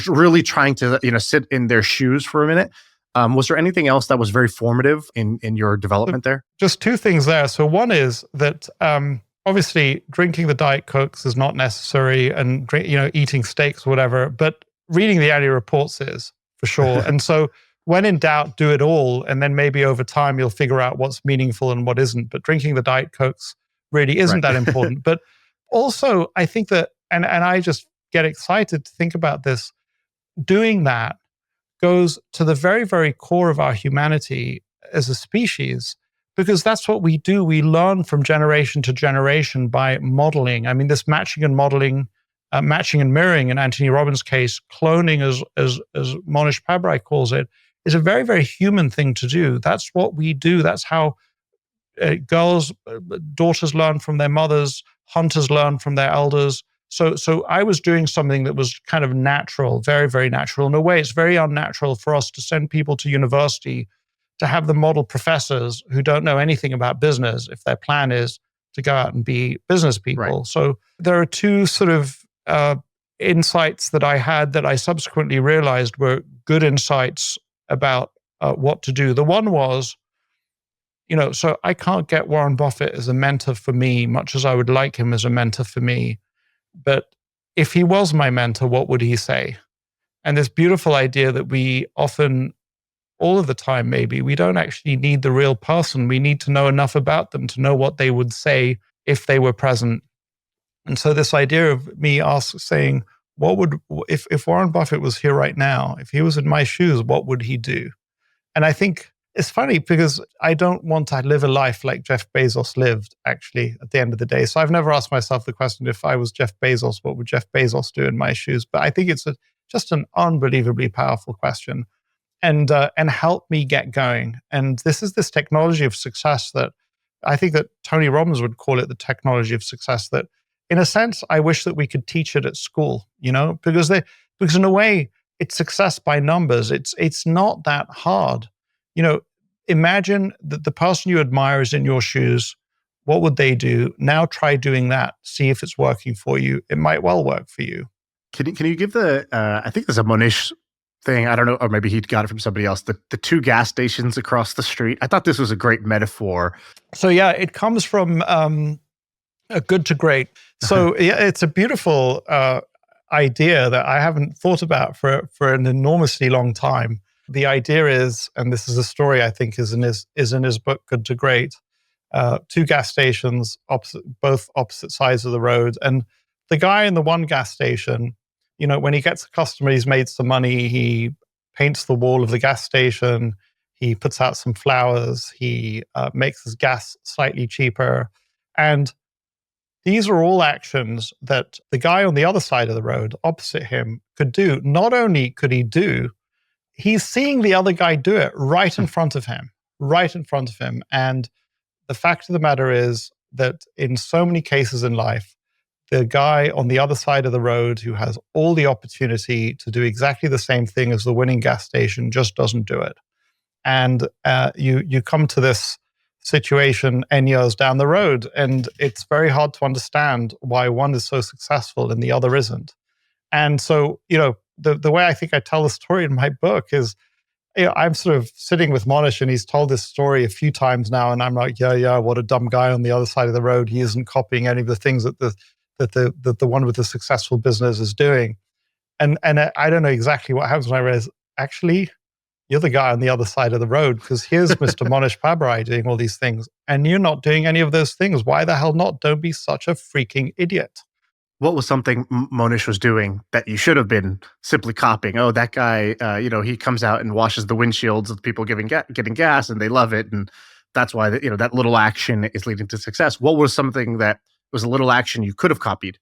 really trying to sit in their shoes for a minute. Was there anything else that was very formative in your development there? Just two things there. So one is that obviously drinking the Diet Cokes is not necessary, and eating steaks or whatever, but reading the annual reports is, for sure. And so when in doubt, do it all, and then maybe over time you'll figure out what's meaningful and what isn't. But drinking the Diet Cokes really isn't that important. But also, I think that, and I just get excited to think about this, doing that goes to the very, very core of our humanity as a species, because that's what we do. We learn from generation to generation by modeling. I mean, this matching and modeling, matching and mirroring in Tony Robbins' case, cloning as Monish Pabrai calls it, is a very, very human thing to do. That's what we do. That's how daughters learn from their mothers, hunters learn from their elders. So I was doing something that was kind of natural, very, very natural. In a way, it's very unnatural for us to send people to university to have them model professors who don't know anything about business if their plan is to go out and be business people. Right. So there are two sort of insights that I had that I subsequently realized were good insights about what to do. The one was, so I can't get Warren Buffett as a mentor for me, much as I would like him as a mentor for me. But if he was my mentor, what would he say? And this beautiful idea that we often, all of the time maybe, we don't actually need the real person. We need to know enough about them to know what they would say if they were present. And so this idea of me saying, if Warren Buffett was here right now, if he was in my shoes, what would he do? And I think it's funny because I don't want to live a life like Jeff Bezos lived, actually, at the end of the day. So I've never asked myself the question, if I was Jeff Bezos, what would Jeff Bezos do in my shoes? But I think it's just an unbelievably powerful question, and help me get going. And this is this technology of success that I think that Tony Robbins would call it the technology of success, that in a sense, I wish that we could teach it at school, because in a way, it's success by numbers. It's not that hard. Imagine that the person you admire is in your shoes. What would they do? Now try doing that. See if it's working for you. It might well work for you. Can you give I think there's a Monish thing, I don't know, or maybe he got it from somebody else, the two gas stations across the street. I thought this was a great metaphor. So yeah, it comes from a good to great. So yeah, it's a beautiful idea that I haven't thought about for an enormously long time. The idea is, and this is a story I think is in his book, Good to Great, two gas stations, both opposite sides of the road. And the guy in the one gas station, when he gets a customer, he's made some money, he paints the wall of the gas station, he puts out some flowers, he makes his gas slightly cheaper. And these are all actions that the guy on the other side of the road, opposite him, could do. Not only could he do, he's seeing the other guy do it right in front of him. And the fact of the matter is that in so many cases in life, the guy on the other side of the road who has all the opportunity to do exactly the same thing as the winning gas station just doesn't do it. And you come to this situation N years down the road, and it's very hard to understand why one is so successful and the other isn't. And so, the way I think I tell the story in my book is, I'm sort of sitting with Monish, and he's told this story a few times now, and I'm like, yeah, what a dumb guy on the other side of the road. He isn't copying any of the things that the one with the successful business is doing. And I don't know exactly what happens when I realize, actually, you're the guy on the other side of the road, because here's Mr. Monish Pabrai doing all these things and you're not doing any of those things. Why the hell not? Don't be such a freaking idiot. What was something Monish was doing that you should have been simply copying? Oh, that guy, he comes out and washes the windshields of the people getting gas, and they love it, and that's why that little action is leading to success. What was something that was a little action you could have copied?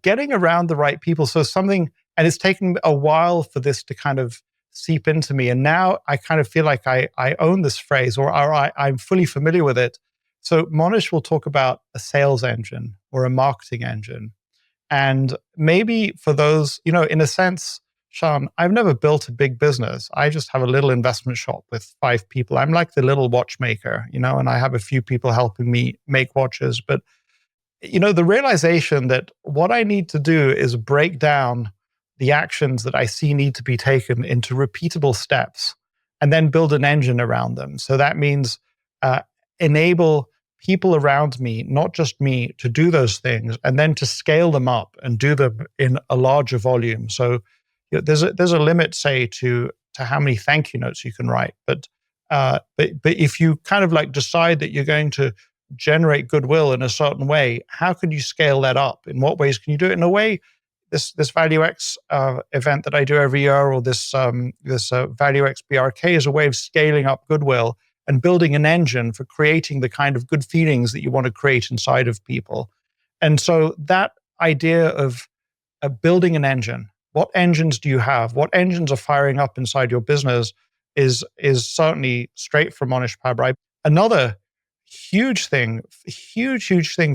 Getting around the right people. So something, and it's taken a while for this to kind of seep into me, and now I kind of feel like I own this phrase, or I'm fully familiar with it. So Monish will talk about a sales engine or a marketing engine. And maybe for those, in a sense, Shaan, I've never built a big business. I just have a little investment shop with 5 people. I'm like the little watchmaker, and I have a few people helping me make watches. But, the realization that what I need to do is break down the actions that I see need to be taken into repeatable steps and then build an engine around them. So that means enable people around me, not just me, to do those things and then to scale them up and do them in a larger volume. So there's a limit, say, to how many thank you notes you can write. But if you kind of like decide that you're going to generate goodwill in a certain way, how can you scale that up? In what ways can you do it? In a way, this Value X event that I do every year, or this Value X BRK, is a way of scaling up goodwill and building an engine for creating the kind of good feelings that you want to create inside of people. And so that idea of building an engine, what engines do you have? What engines are firing up inside your business is certainly straight from Monish Pabrai. Another huge thing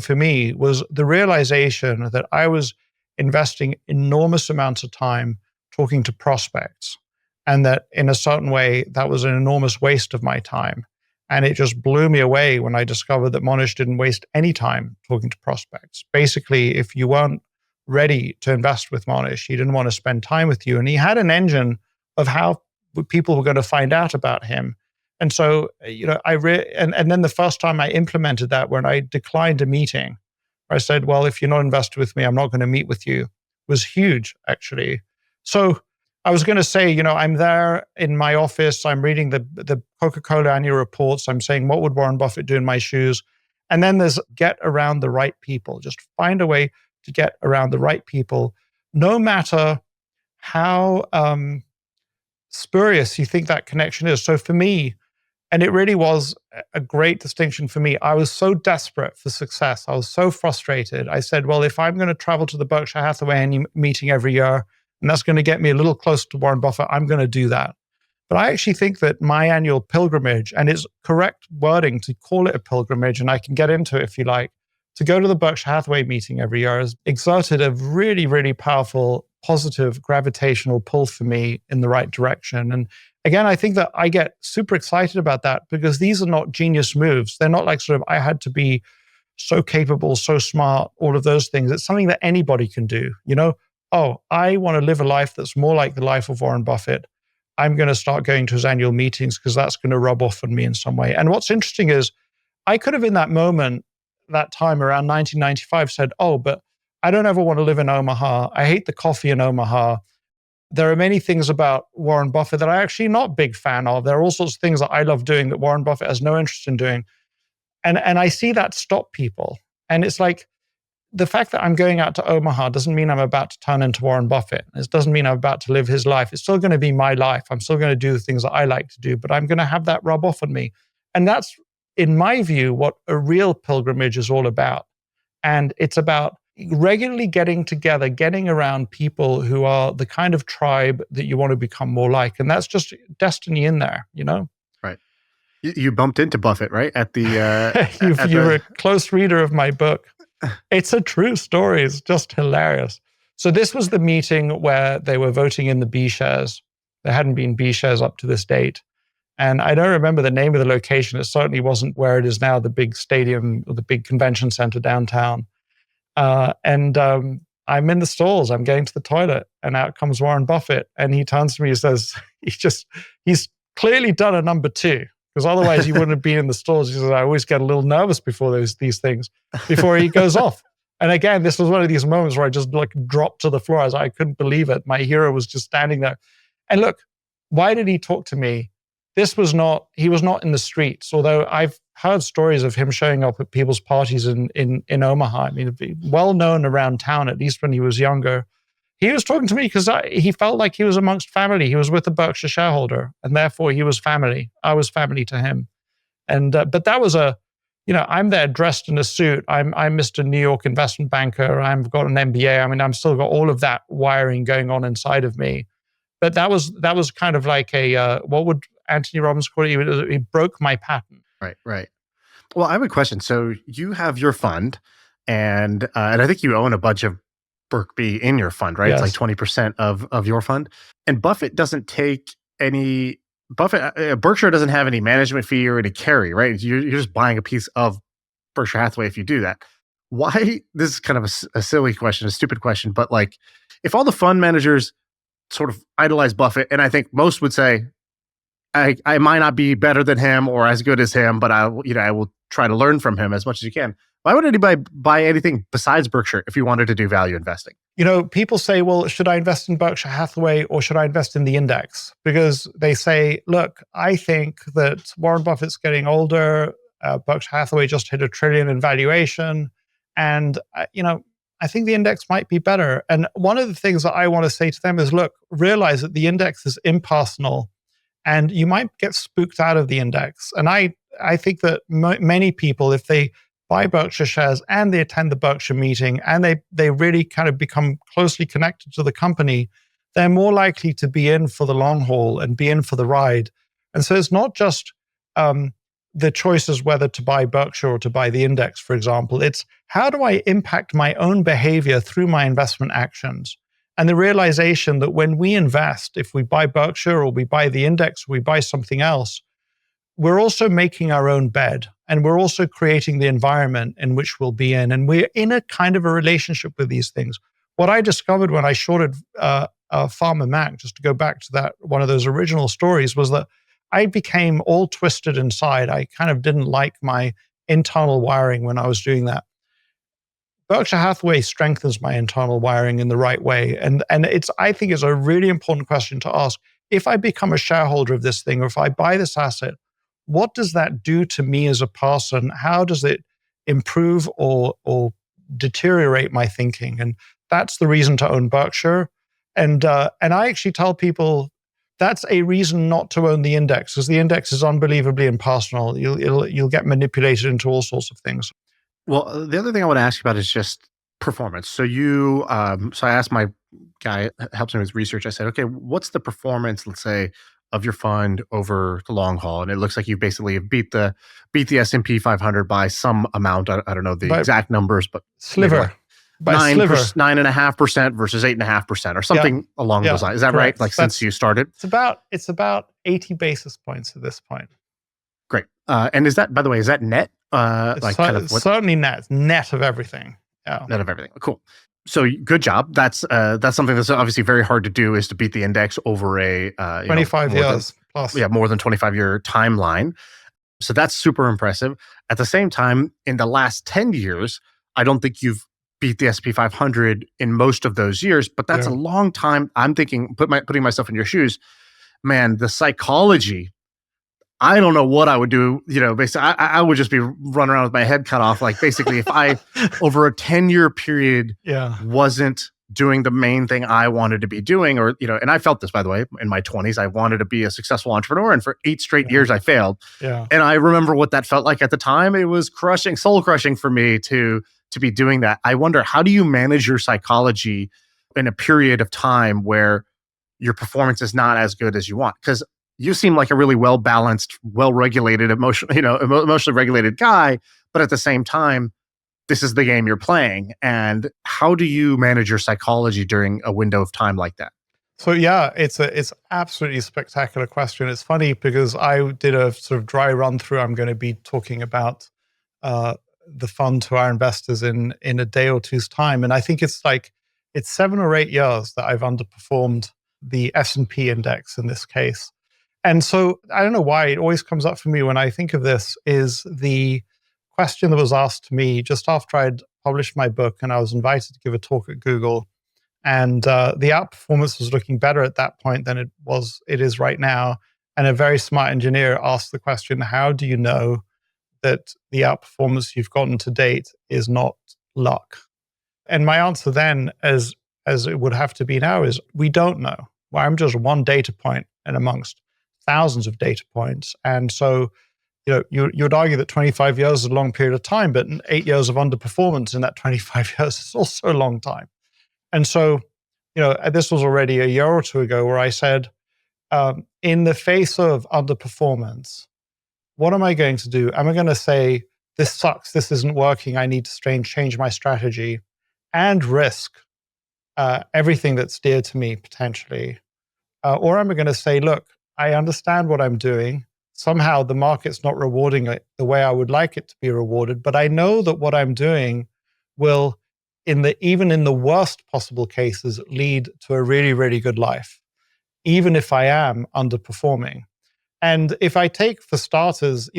for me was the realization that I was investing enormous amounts of time talking to prospects, and that in a certain way, that was an enormous waste of my time. And it just blew me away when I discovered that Monish didn't waste any time talking to prospects. Basically, if you weren't ready to invest with Monish, he didn't want to spend time with you. And he had an engine of how people were going to find out about him. And so, and then the first time I implemented that, when I declined a meeting, I said, well, if you're not invested with me, I'm not going to meet with you, was huge, actually. So I was going to say, I'm there in my office, I'm reading the Coca-Cola annual reports, I'm saying, what would Warren Buffett do in my shoes? And then there's get around the right people. Just find a way to get around the right people, no matter how spurious you think that connection is. So for me, and it really was a great distinction for me, I was so desperate for success. I was so frustrated. I said, well, if I'm going to travel to the Berkshire Hathaway annual meeting every year, and that's going to get me a little closer to Warren Buffett, I'm going to do that. But I actually think that my annual pilgrimage, and it's correct wording to call it a pilgrimage, and I can get into it if you like, to go to the Berkshire Hathaway meeting every year has exerted a really, really powerful, positive, gravitational pull for me in the right direction. And again, I think that I get super excited about that, because these are not genius moves. They're not like sort of, I had to be so capable, so smart, all of those things. It's something that anybody can do. Oh, I want to live a life that's more like the life of Warren Buffett. I'm going to start going to his annual meetings because that's going to rub off on me in some way. And what's interesting is I could have in that moment, that time around 1995 said, oh, but I don't ever want to live in Omaha. I hate the coffee in Omaha. There are many things about Warren Buffett that I'm actually not a big fan of. There are all sorts of things that I love doing that Warren Buffett has no interest in doing. And I see that stop people. And it's like, the fact that I'm going out to Omaha doesn't mean I'm about to turn into Warren Buffett. It doesn't mean I'm about to live his life. It's still going to be my life. I'm still going to do the things that I like to do, but I'm going to have that rub off on me. And that's, in my view, what a real pilgrimage is all about. And it's about regularly getting together, getting around people who are the kind of tribe that you want to become more like. And that's just destiny in there, Right. You bumped into Buffett, right? At the you're a close reader of my book. It's a true story. It's just hilarious. So this was the meeting where they were voting in the B shares. There hadn't been B shares up to this date. And I don't remember the name of the location. It certainly wasn't where it is now, the big stadium or the big convention center downtown. And I'm in the stalls. I'm going to the toilet. And out comes Warren Buffett. And he turns to me and says, he's clearly done a number 2. Because otherwise he wouldn't have been in the stalls. He says, I always get a little nervous before these things, before he goes off. And again, this was one of these moments where I just like dropped to the floor. I couldn't believe it. My hero was just standing there. And look, why did he talk to me? He was not in the streets, although I've heard stories of him showing up at people's parties in Omaha. I mean, well known around town, at least when he was younger. He was talking to me because he felt like he was amongst family. He was with a Berkshire shareholder, and therefore he was family. I was family to him. And but that was I'm there dressed in a suit. I'm Mr. New York investment banker. I've got an MBA. I mean, I'm still got all of that wiring going on inside of me. But that was kind of like what would Anthony Robbins call it? He broke my pattern. Right, right. Well, I have a question. So you have your fund, and I think you own a bunch of Berkshire in your fund, right? Yes. It's like 20% of your fund. And Buffett doesn't take any. Berkshire doesn't have any management fee or any carry, right? You're just buying a piece of Berkshire Hathaway if you do that. Why? This is kind of a silly question, a stupid question, but like, if all the fund managers sort of idolize Buffett, and I think most would say, I might not be better than him or as good as him, but I will try to learn from him as much as you can. Why would anybody buy anything besides Berkshire if you wanted to do value investing? People say, well, should I invest in Berkshire Hathaway or should I invest in the index? Because they say, look, I think that Warren Buffett's getting older. Berkshire Hathaway just hit $1 trillion in valuation. And, I think the index might be better. And one of the things that I want to say to them is, look, realize that the index is impersonal and you might get spooked out of the index. And I think that many people, if they buy Berkshire shares and they attend the Berkshire meeting and they really kind of become closely connected to the company, they're more likely to be in for the long haul and be in for the ride. And so it's not just the choices whether to buy Berkshire or to buy the index, for example. It's how do I impact my own behavior through my investment actions? And the realization that when we invest, if we buy Berkshire or we buy the index, or we buy something else, we're also making our own bed and we're also creating the environment in which we'll be in. And we're in a kind of a relationship with these things. What I discovered when I shorted Farmer Mac, just to go back to that, one of those original stories, was that I became all twisted inside. I kind of didn't like my internal wiring when I was doing that. Berkshire Hathaway strengthens my internal wiring in the right way. And I think it's a really important question to ask. If I become a shareholder of this thing, or if I buy this asset, what does that do to me as a person? How does it improve or deteriorate my thinking? And that's the reason to own Berkshire. And I actually tell people that's a reason not to own the index, because the index is unbelievably impersonal. You'll get manipulated into all sorts of things. Well, the other thing I want to ask you about is just performance. So so I asked my guy helps me with research. I said, okay, what's the performance, let's say, of your fund over the long haul? And it looks like you basically have beat the S&P 500 by some amount. I don't know the exact numbers, but sliver. Like 9.5% versus 8.5% or something along those lines. Is that correct. right? Like since you started? It's about 80 basis points at this point. Great. And is that, by the way, is that net? Certainly net of everything. Yeah. Net of everything. Cool. So good job. That's something that's obviously very hard to do, is to beat the index over a 25 years plus. Yeah, more than 25-year timeline. So that's super impressive. At the same time, in the last 10 years, I don't think you've beat the S&P 500 in most of those years, but that's a long time. I'm thinking, putting myself in your shoes, man, the psychology, I don't know what I would do. Basically, I would just be running around with my head cut off. Like basically, if I over a 10-year period wasn't doing the main thing I wanted to be doing, or and I felt this, by the way, in my 20s, I wanted to be a successful entrepreneur, and for 8 straight years I failed. Yeah. And I remember what that felt like at the time. It was crushing, soul crushing for me to be doing that. I wonder, how do you manage your psychology in a period of time where your performance is not as good as you want? Because you seem like a really well-balanced, well-regulated, emotionally regulated guy, but at the same time, this is the game you're playing. And how do you manage your psychology during a window of time like that? So yeah, it's absolutely spectacular question. It's funny because I did a sort of dry run through. I'm going to be talking about the fund to our investors in a day or two's time, and I think it's 7 or 8 years that I've underperformed the S&P index in this case. And so I don't know why it always comes up for me when I think of this, is the question that was asked to me just after I'd published my book and I was invited to give a talk at Google. And the outperformance was looking better at that point than it is right now. And a very smart engineer asked the question, how do you know that the outperformance you've gotten to date is not luck? And my answer then, as it would have to be now, is we don't know. Well, I'm just one data point and amongst thousands of data points. And so, you'd argue that 25 years is a long period of time, but 8 years of underperformance in that 25 years is also a long time. And so, this was already a year or two ago where I said, in the face of underperformance, what am I going to do? Am I going to say, this sucks, this isn't working, I need to change my strategy and risk everything that's dear to me potentially? Or am I going to say, look, I understand what I'm doing. Somehow the market's not rewarding it the way I would like it to be rewarded, but I know that what I'm doing will, even in the worst possible cases, lead to a really, really good life, even if I am underperforming. And if I take, for starters,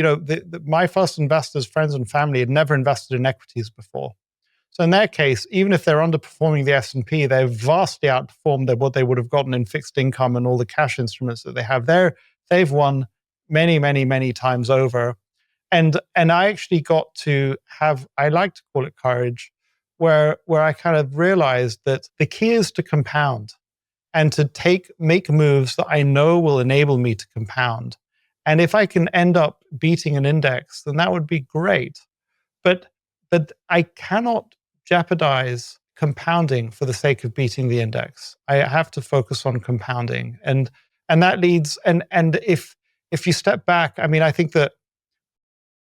my first investors, friends and family, had never invested in equities before. So in their case, even if they're underperforming the S&P, they've vastly outperformed what they would have gotten in fixed income and all the cash instruments that they have there. They've won many, many, many times over. And I actually got to have, I like to call it courage, where I kind of realized that the key is to compound and to make moves that I know will enable me to compound. And if I can end up beating an index, then that would be great. But I cannot jeopardize compounding for the sake of beating the index. I have to focus on compounding. And that leads, and if you step back, I mean, I think that,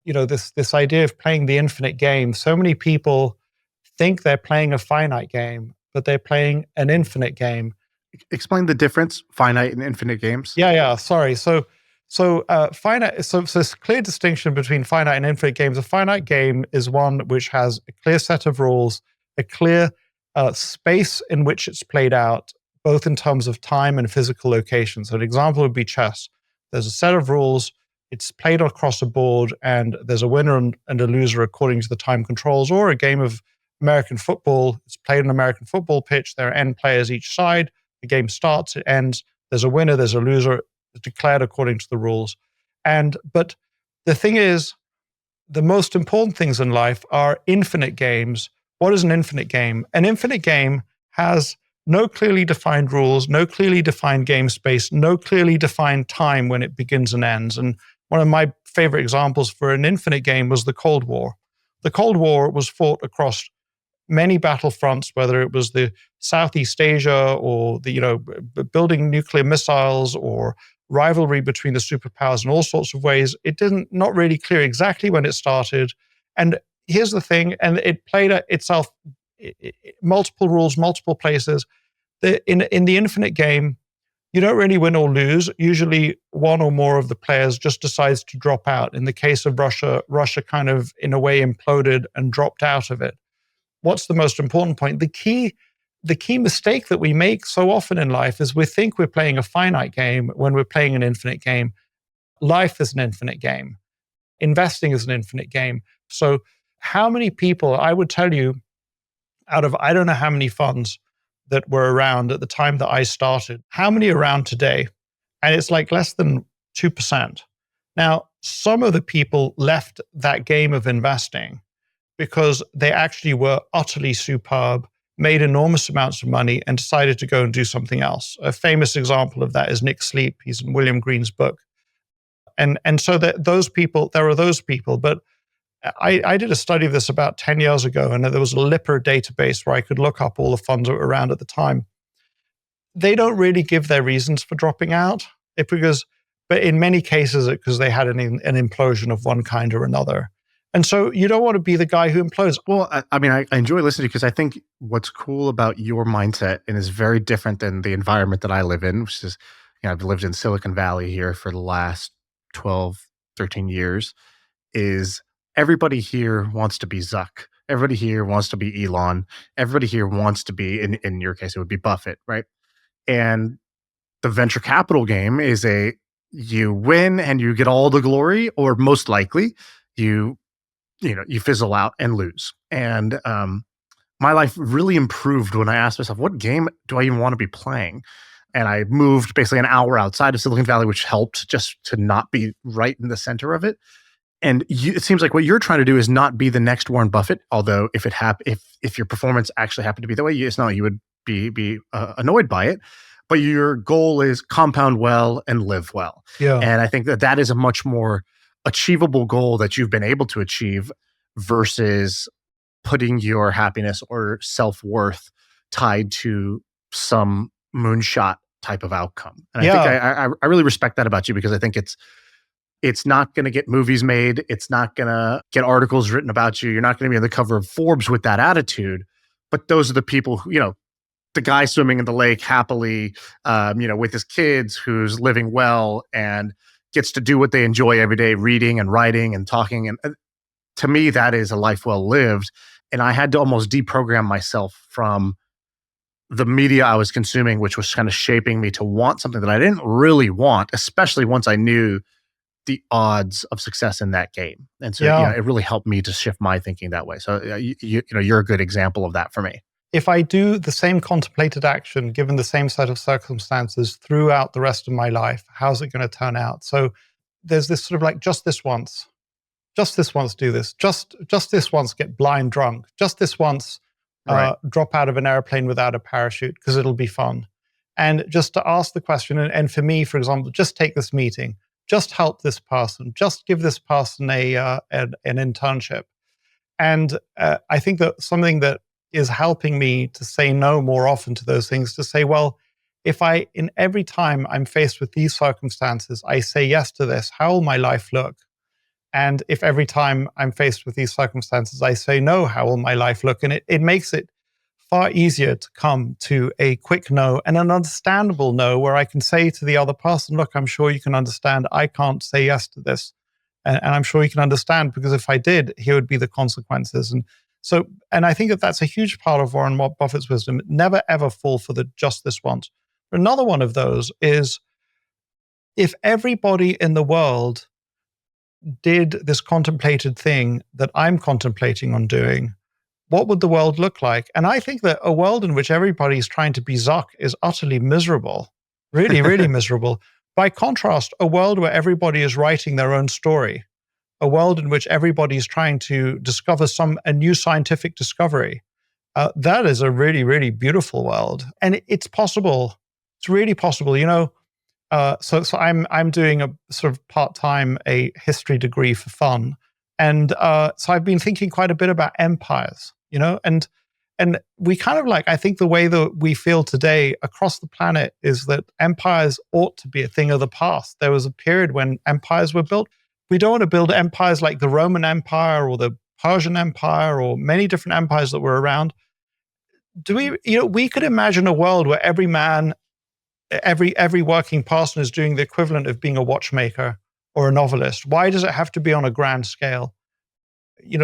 this idea of playing the infinite game, so many people think they're playing a finite game, but they're playing an infinite game. Explain the difference, finite and infinite games. Yeah. Sorry. So finite. So there's a clear distinction between finite and infinite games. A finite game is one which has a clear set of rules, a clear space in which it's played out, both in terms of time and physical location. So an example would be chess. There's a set of rules. It's played across a board, and there's a winner and a loser according to the time controls. Or a game of American football. It's played on an American football pitch. There are n players each side. The game starts, it ends. There's a winner, there's a loser. It's declared according to the rules. But the thing is, the most important things in life are infinite games. What is an infinite game? An infinite game has no clearly defined rules, no clearly defined game space, no clearly defined time when it begins and ends. And one of my favorite examples for an infinite game was the Cold War. The Cold War was fought across many battlefronts, whether it was the Southeast Asia or building nuclear missiles or rivalry between the superpowers in all sorts of ways. It not really clear exactly when it started. And here's the thing, and it played itself multiple rules, multiple places. In the infinite game, you don't really win or lose. Usually one or more of the players just decides to drop out. In the case of Russia kind of in a way imploded and dropped out of it. What's the most important point? The key mistake that we make so often in life is we think we're playing a finite game when we're playing an infinite game. Life is an infinite game. Investing is an infinite game. So how many people, I would tell you, out of I don't know how many funds that were around at the time that I started, how many are around today? And it's like less than 2%. Now, some of the people left that game of investing because they actually were utterly superb, made enormous amounts of money, and decided to go and do something else. A famous example of that is Nick Sleep. He's in William Green's book. And so there are those people, but I did a study of this about 10 years ago, and there was a Lipper database where I could look up all the funds that were around at the time. They don't really give their reasons for dropping out, but in many cases, it's because they had an implosion of one kind or another. And so you don't want to be the guy who implodes. Well, I enjoy listening because I think what's cool about your mindset, and is very different than the environment that I live in, which is, I've lived in Silicon Valley here for the last 12, 13 years, is everybody here wants to be Zuck. Everybody here wants to be Elon. Everybody here wants to be, in your case, it would be Buffett, right? And the venture capital game is you win and you get all the glory, or most likely you fizzle out and lose. And my life really improved when I asked myself, what game do I even want to be playing? And I moved basically an hour outside of Silicon Valley, which helped just to not be right in the center of it. And it seems like what you're trying to do is not be the next Warren Buffett. Although if your performance actually happened to be that way, it's not you would be annoyed by it. But your goal is compound well and live well. Yeah. And I think that is a much more achievable goal that you've been able to achieve versus putting your happiness or self-worth tied to some moonshot type of outcome. And I think I really respect that about you, because I think it's not going to get movies made. It's not going to get articles written about you. You're not going to be on the cover of Forbes with that attitude. But those are the people who, the guy swimming in the lake happily, with his kids, who's living well and gets to do what they enjoy every day, reading and writing and talking. And to me, that is a life well lived. And I had to almost deprogram myself from the media I was consuming, which was kind of shaping me to want something that I didn't really want, especially once I knew the odds of success in that game. And so it really helped me to shift my thinking that way. So you're a good example of that for me. If I do the same contemplated action, given the same set of circumstances throughout the rest of my life, how's it going to turn out? So there's this sort of like, just this once do this, just this once get blind drunk, just this once drop out of an airplane without a parachute because it'll be fun. And just to ask the question, and for me, for example, just take this meeting, just help this person, just give this person an internship. And I think that something that is helping me to say no more often to those things, to say, well, if in every time I'm faced with these circumstances, I say yes to this, how will my life look? And if every time I'm faced with these circumstances, I say no, how will my life look? And it makes it far easier to come to a quick no and an understandable no, where I can say to the other person, look, I'm sure you can understand I can't say yes to this. And I'm sure you can understand, because if I did, here would be the consequences. And I think that's a huge part of Warren Buffett's wisdom. Never, ever fall for the just this once. But another one of those is, if everybody in the world did this contemplated thing that I'm contemplating on doing, what would the world look like? And I think that a world in which everybody's trying to be Zuck is utterly miserable, really, really miserable. By contrast, a world where everybody is writing their own story, a world in which everybody's trying to discover a new scientific discovery, that is a really, really beautiful world. And it's possible. It's really possible. So I'm doing a sort of part-time a history degree for fun, and so I've been thinking quite a bit about empires, and we kind of I think the way that we feel today across the planet is that empires ought to be a thing of the past. There was a period when empires were built. We don't want to build empires like the Roman Empire or the Persian Empire or many different empires that were around. We could imagine a world where every man, every working person is doing the equivalent of being a watchmaker or a novelist. Why does it have to be on a grand scale?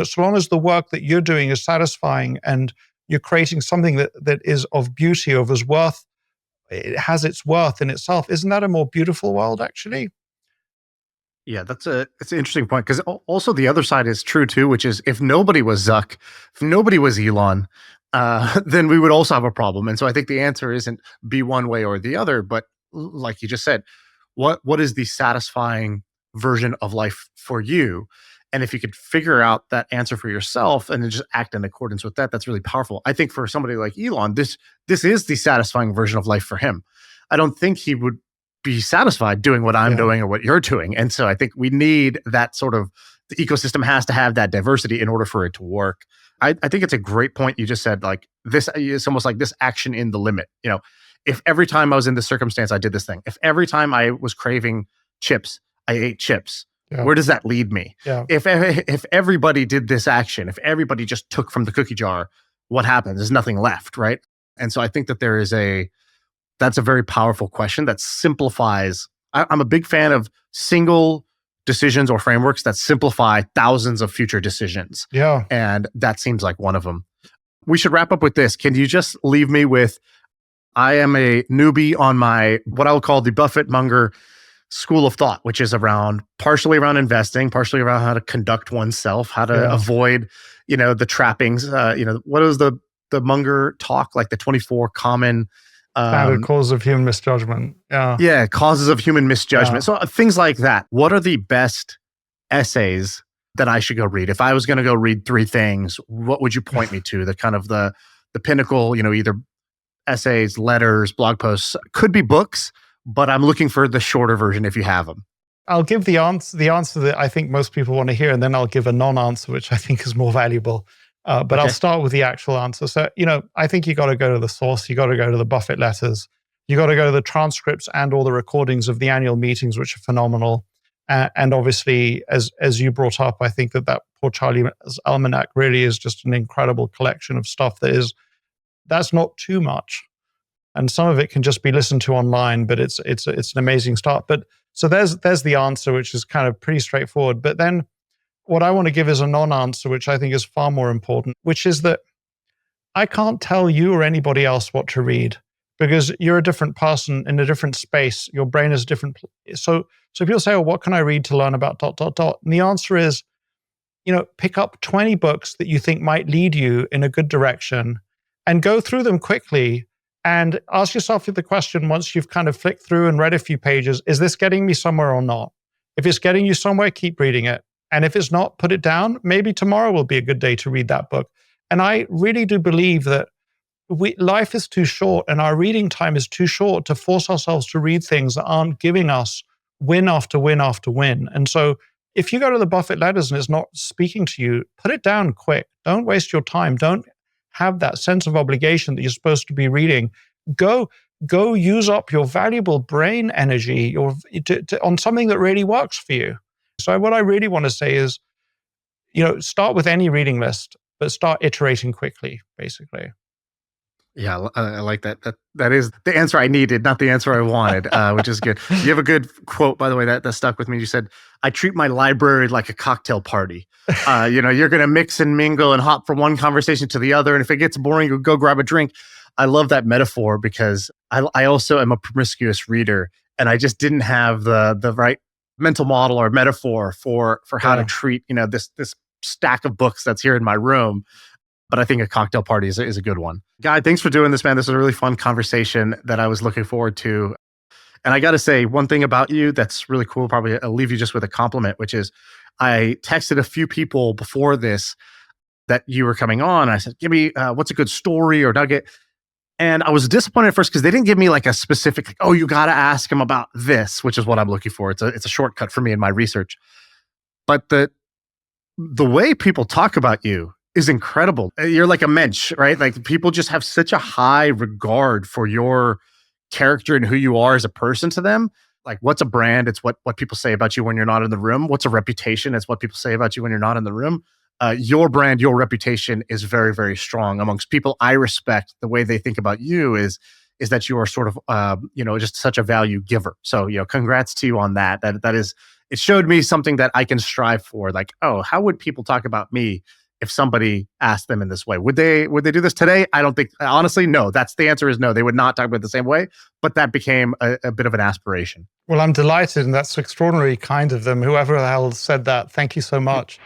So long as the work that you're doing is satisfying and you're creating something that is of beauty, of its worth, it has its worth in itself. Isn't that a more beautiful world, actually? Yeah, it's an interesting point, because also the other side is true too, which is if nobody was Zuck, if nobody was Elon, then we would also have a problem. And so I think the answer isn't be one way or the other, but like you just said, what is the satisfying version of life for you? And if you could figure out that answer for yourself and then just act in accordance with that, that's really powerful. I think for somebody like Elon, this is the satisfying version of life for him. I don't think he would be satisfied doing what I'm doing or what you're doing. And so I think we need that sort of, the ecosystem has to have that diversity in order for it to work. I think it's a great point you just said, like this is almost like this action in the limit. If every time I was in this circumstance, I did this thing, if every time I was craving chips, I ate chips, where does that lead me? Yeah. If everybody did this action, if everybody just took from the cookie jar, what happens? There's nothing left, right? And so I think that that's a very powerful question that simplifies. I'm a big fan of single decisions or frameworks that simplify thousands of future decisions. Yeah. And that seems like one of them. We should wrap up with this. Can you just leave me with, I am a newbie on my, what I will call the Buffett Munger school of thought, which is partially around investing, partially around how to conduct oneself, how to avoid, the trappings. What is the the Munger talk, like the 24 common Standard causes of human misjudgment. Yeah, causes of human misjudgment. Yeah. So things like that. What are the best essays that I should go read? If I was going to go read 3 things, what would you point me to? The kind of the pinnacle, either essays, letters, blog posts, could be books, but I'm looking for the shorter version if you have them. I'll give the answer that I think most people want to hear, and then I'll give a non-answer, which I think is more valuable. But Okay. I'll start with the actual answer. So, I think you got to go to the source. You got to go to the Buffett letters. You got to go to the transcripts and all the recordings of the annual meetings, which are phenomenal. And obviously, as you brought up, I think that Poor Charlie's Almanac really is just an incredible collection of stuff that's not too much. And some of it can just be listened to online, but it's an amazing start. But so there's the answer, which is kind of pretty straightforward. But then what I want to give is a non-answer, which I think is far more important, which is that I can't tell you or anybody else what to read because you're a different person in a different space. Your brain is different. So people say, oh, what can I read to learn about ... And the answer is, pick up 20 books that you think might lead you in a good direction and go through them quickly and ask yourself the question once you've kind of flicked through and read a few pages, is this getting me somewhere or not? If it's getting you somewhere, keep reading it. And if it's not, put it down. Maybe tomorrow will be a good day to read that book. And I really do believe that life is too short and our reading time is too short to force ourselves to read things that aren't giving us win after win after win. And so if you go to the Buffett letters and it's not speaking to you, put it down quick. Don't waste your time. Don't have that sense of obligation that you're supposed to be reading. Go use up your valuable brain energy on something that really works for you. So what I really want to say is, start with any reading list, but start iterating quickly, basically. Yeah, I like that. That is the answer I needed, not the answer I wanted, which is good. You have a good quote, by the way, that stuck with me. You said, I treat my library like a cocktail party. You're going to mix and mingle and hop from one conversation to the other. And if it gets boring, you'll go grab a drink. I love that metaphor because I also am a promiscuous reader and I just didn't have the right mental model or metaphor for how to treat, this stack of books that's here in my room. But I think a cocktail party is a good one. Guy, thanks for doing this, man. This was a really fun conversation that I was looking forward to. And I got to say, one thing about you that's really cool, probably I'll leave you just with a compliment, which is I texted a few people before this that you were coming on. I said, give me, what's a good story or nugget? And I was disappointed at first because they didn't give me like a specific, like, oh, you got to ask him about this, which is what I'm looking for. It's a shortcut for me in my research. But the way people talk about you is incredible. You're like a mensch, right? Like people just have such a high regard for your character and who you are as a person to them. Like what's a brand? It's what people say about you when you're not in the room. What's a reputation? It's what people say about you when you're not in the room. Your brand, your reputation is very, very strong amongst people I respect. The way they think about you is that you are sort of, just such a value giver. So, congrats to you on that. That is, it showed me something that I can strive for. Like, oh, how would people talk about me if somebody asked them in this way? Would they do this today? I don't think, honestly, no. That's the answer is no. They would not talk about it the same way, but that became a bit of an aspiration. Well, I'm delighted, and that's extraordinarily kind of them. Whoever the hell said that, thank you so much.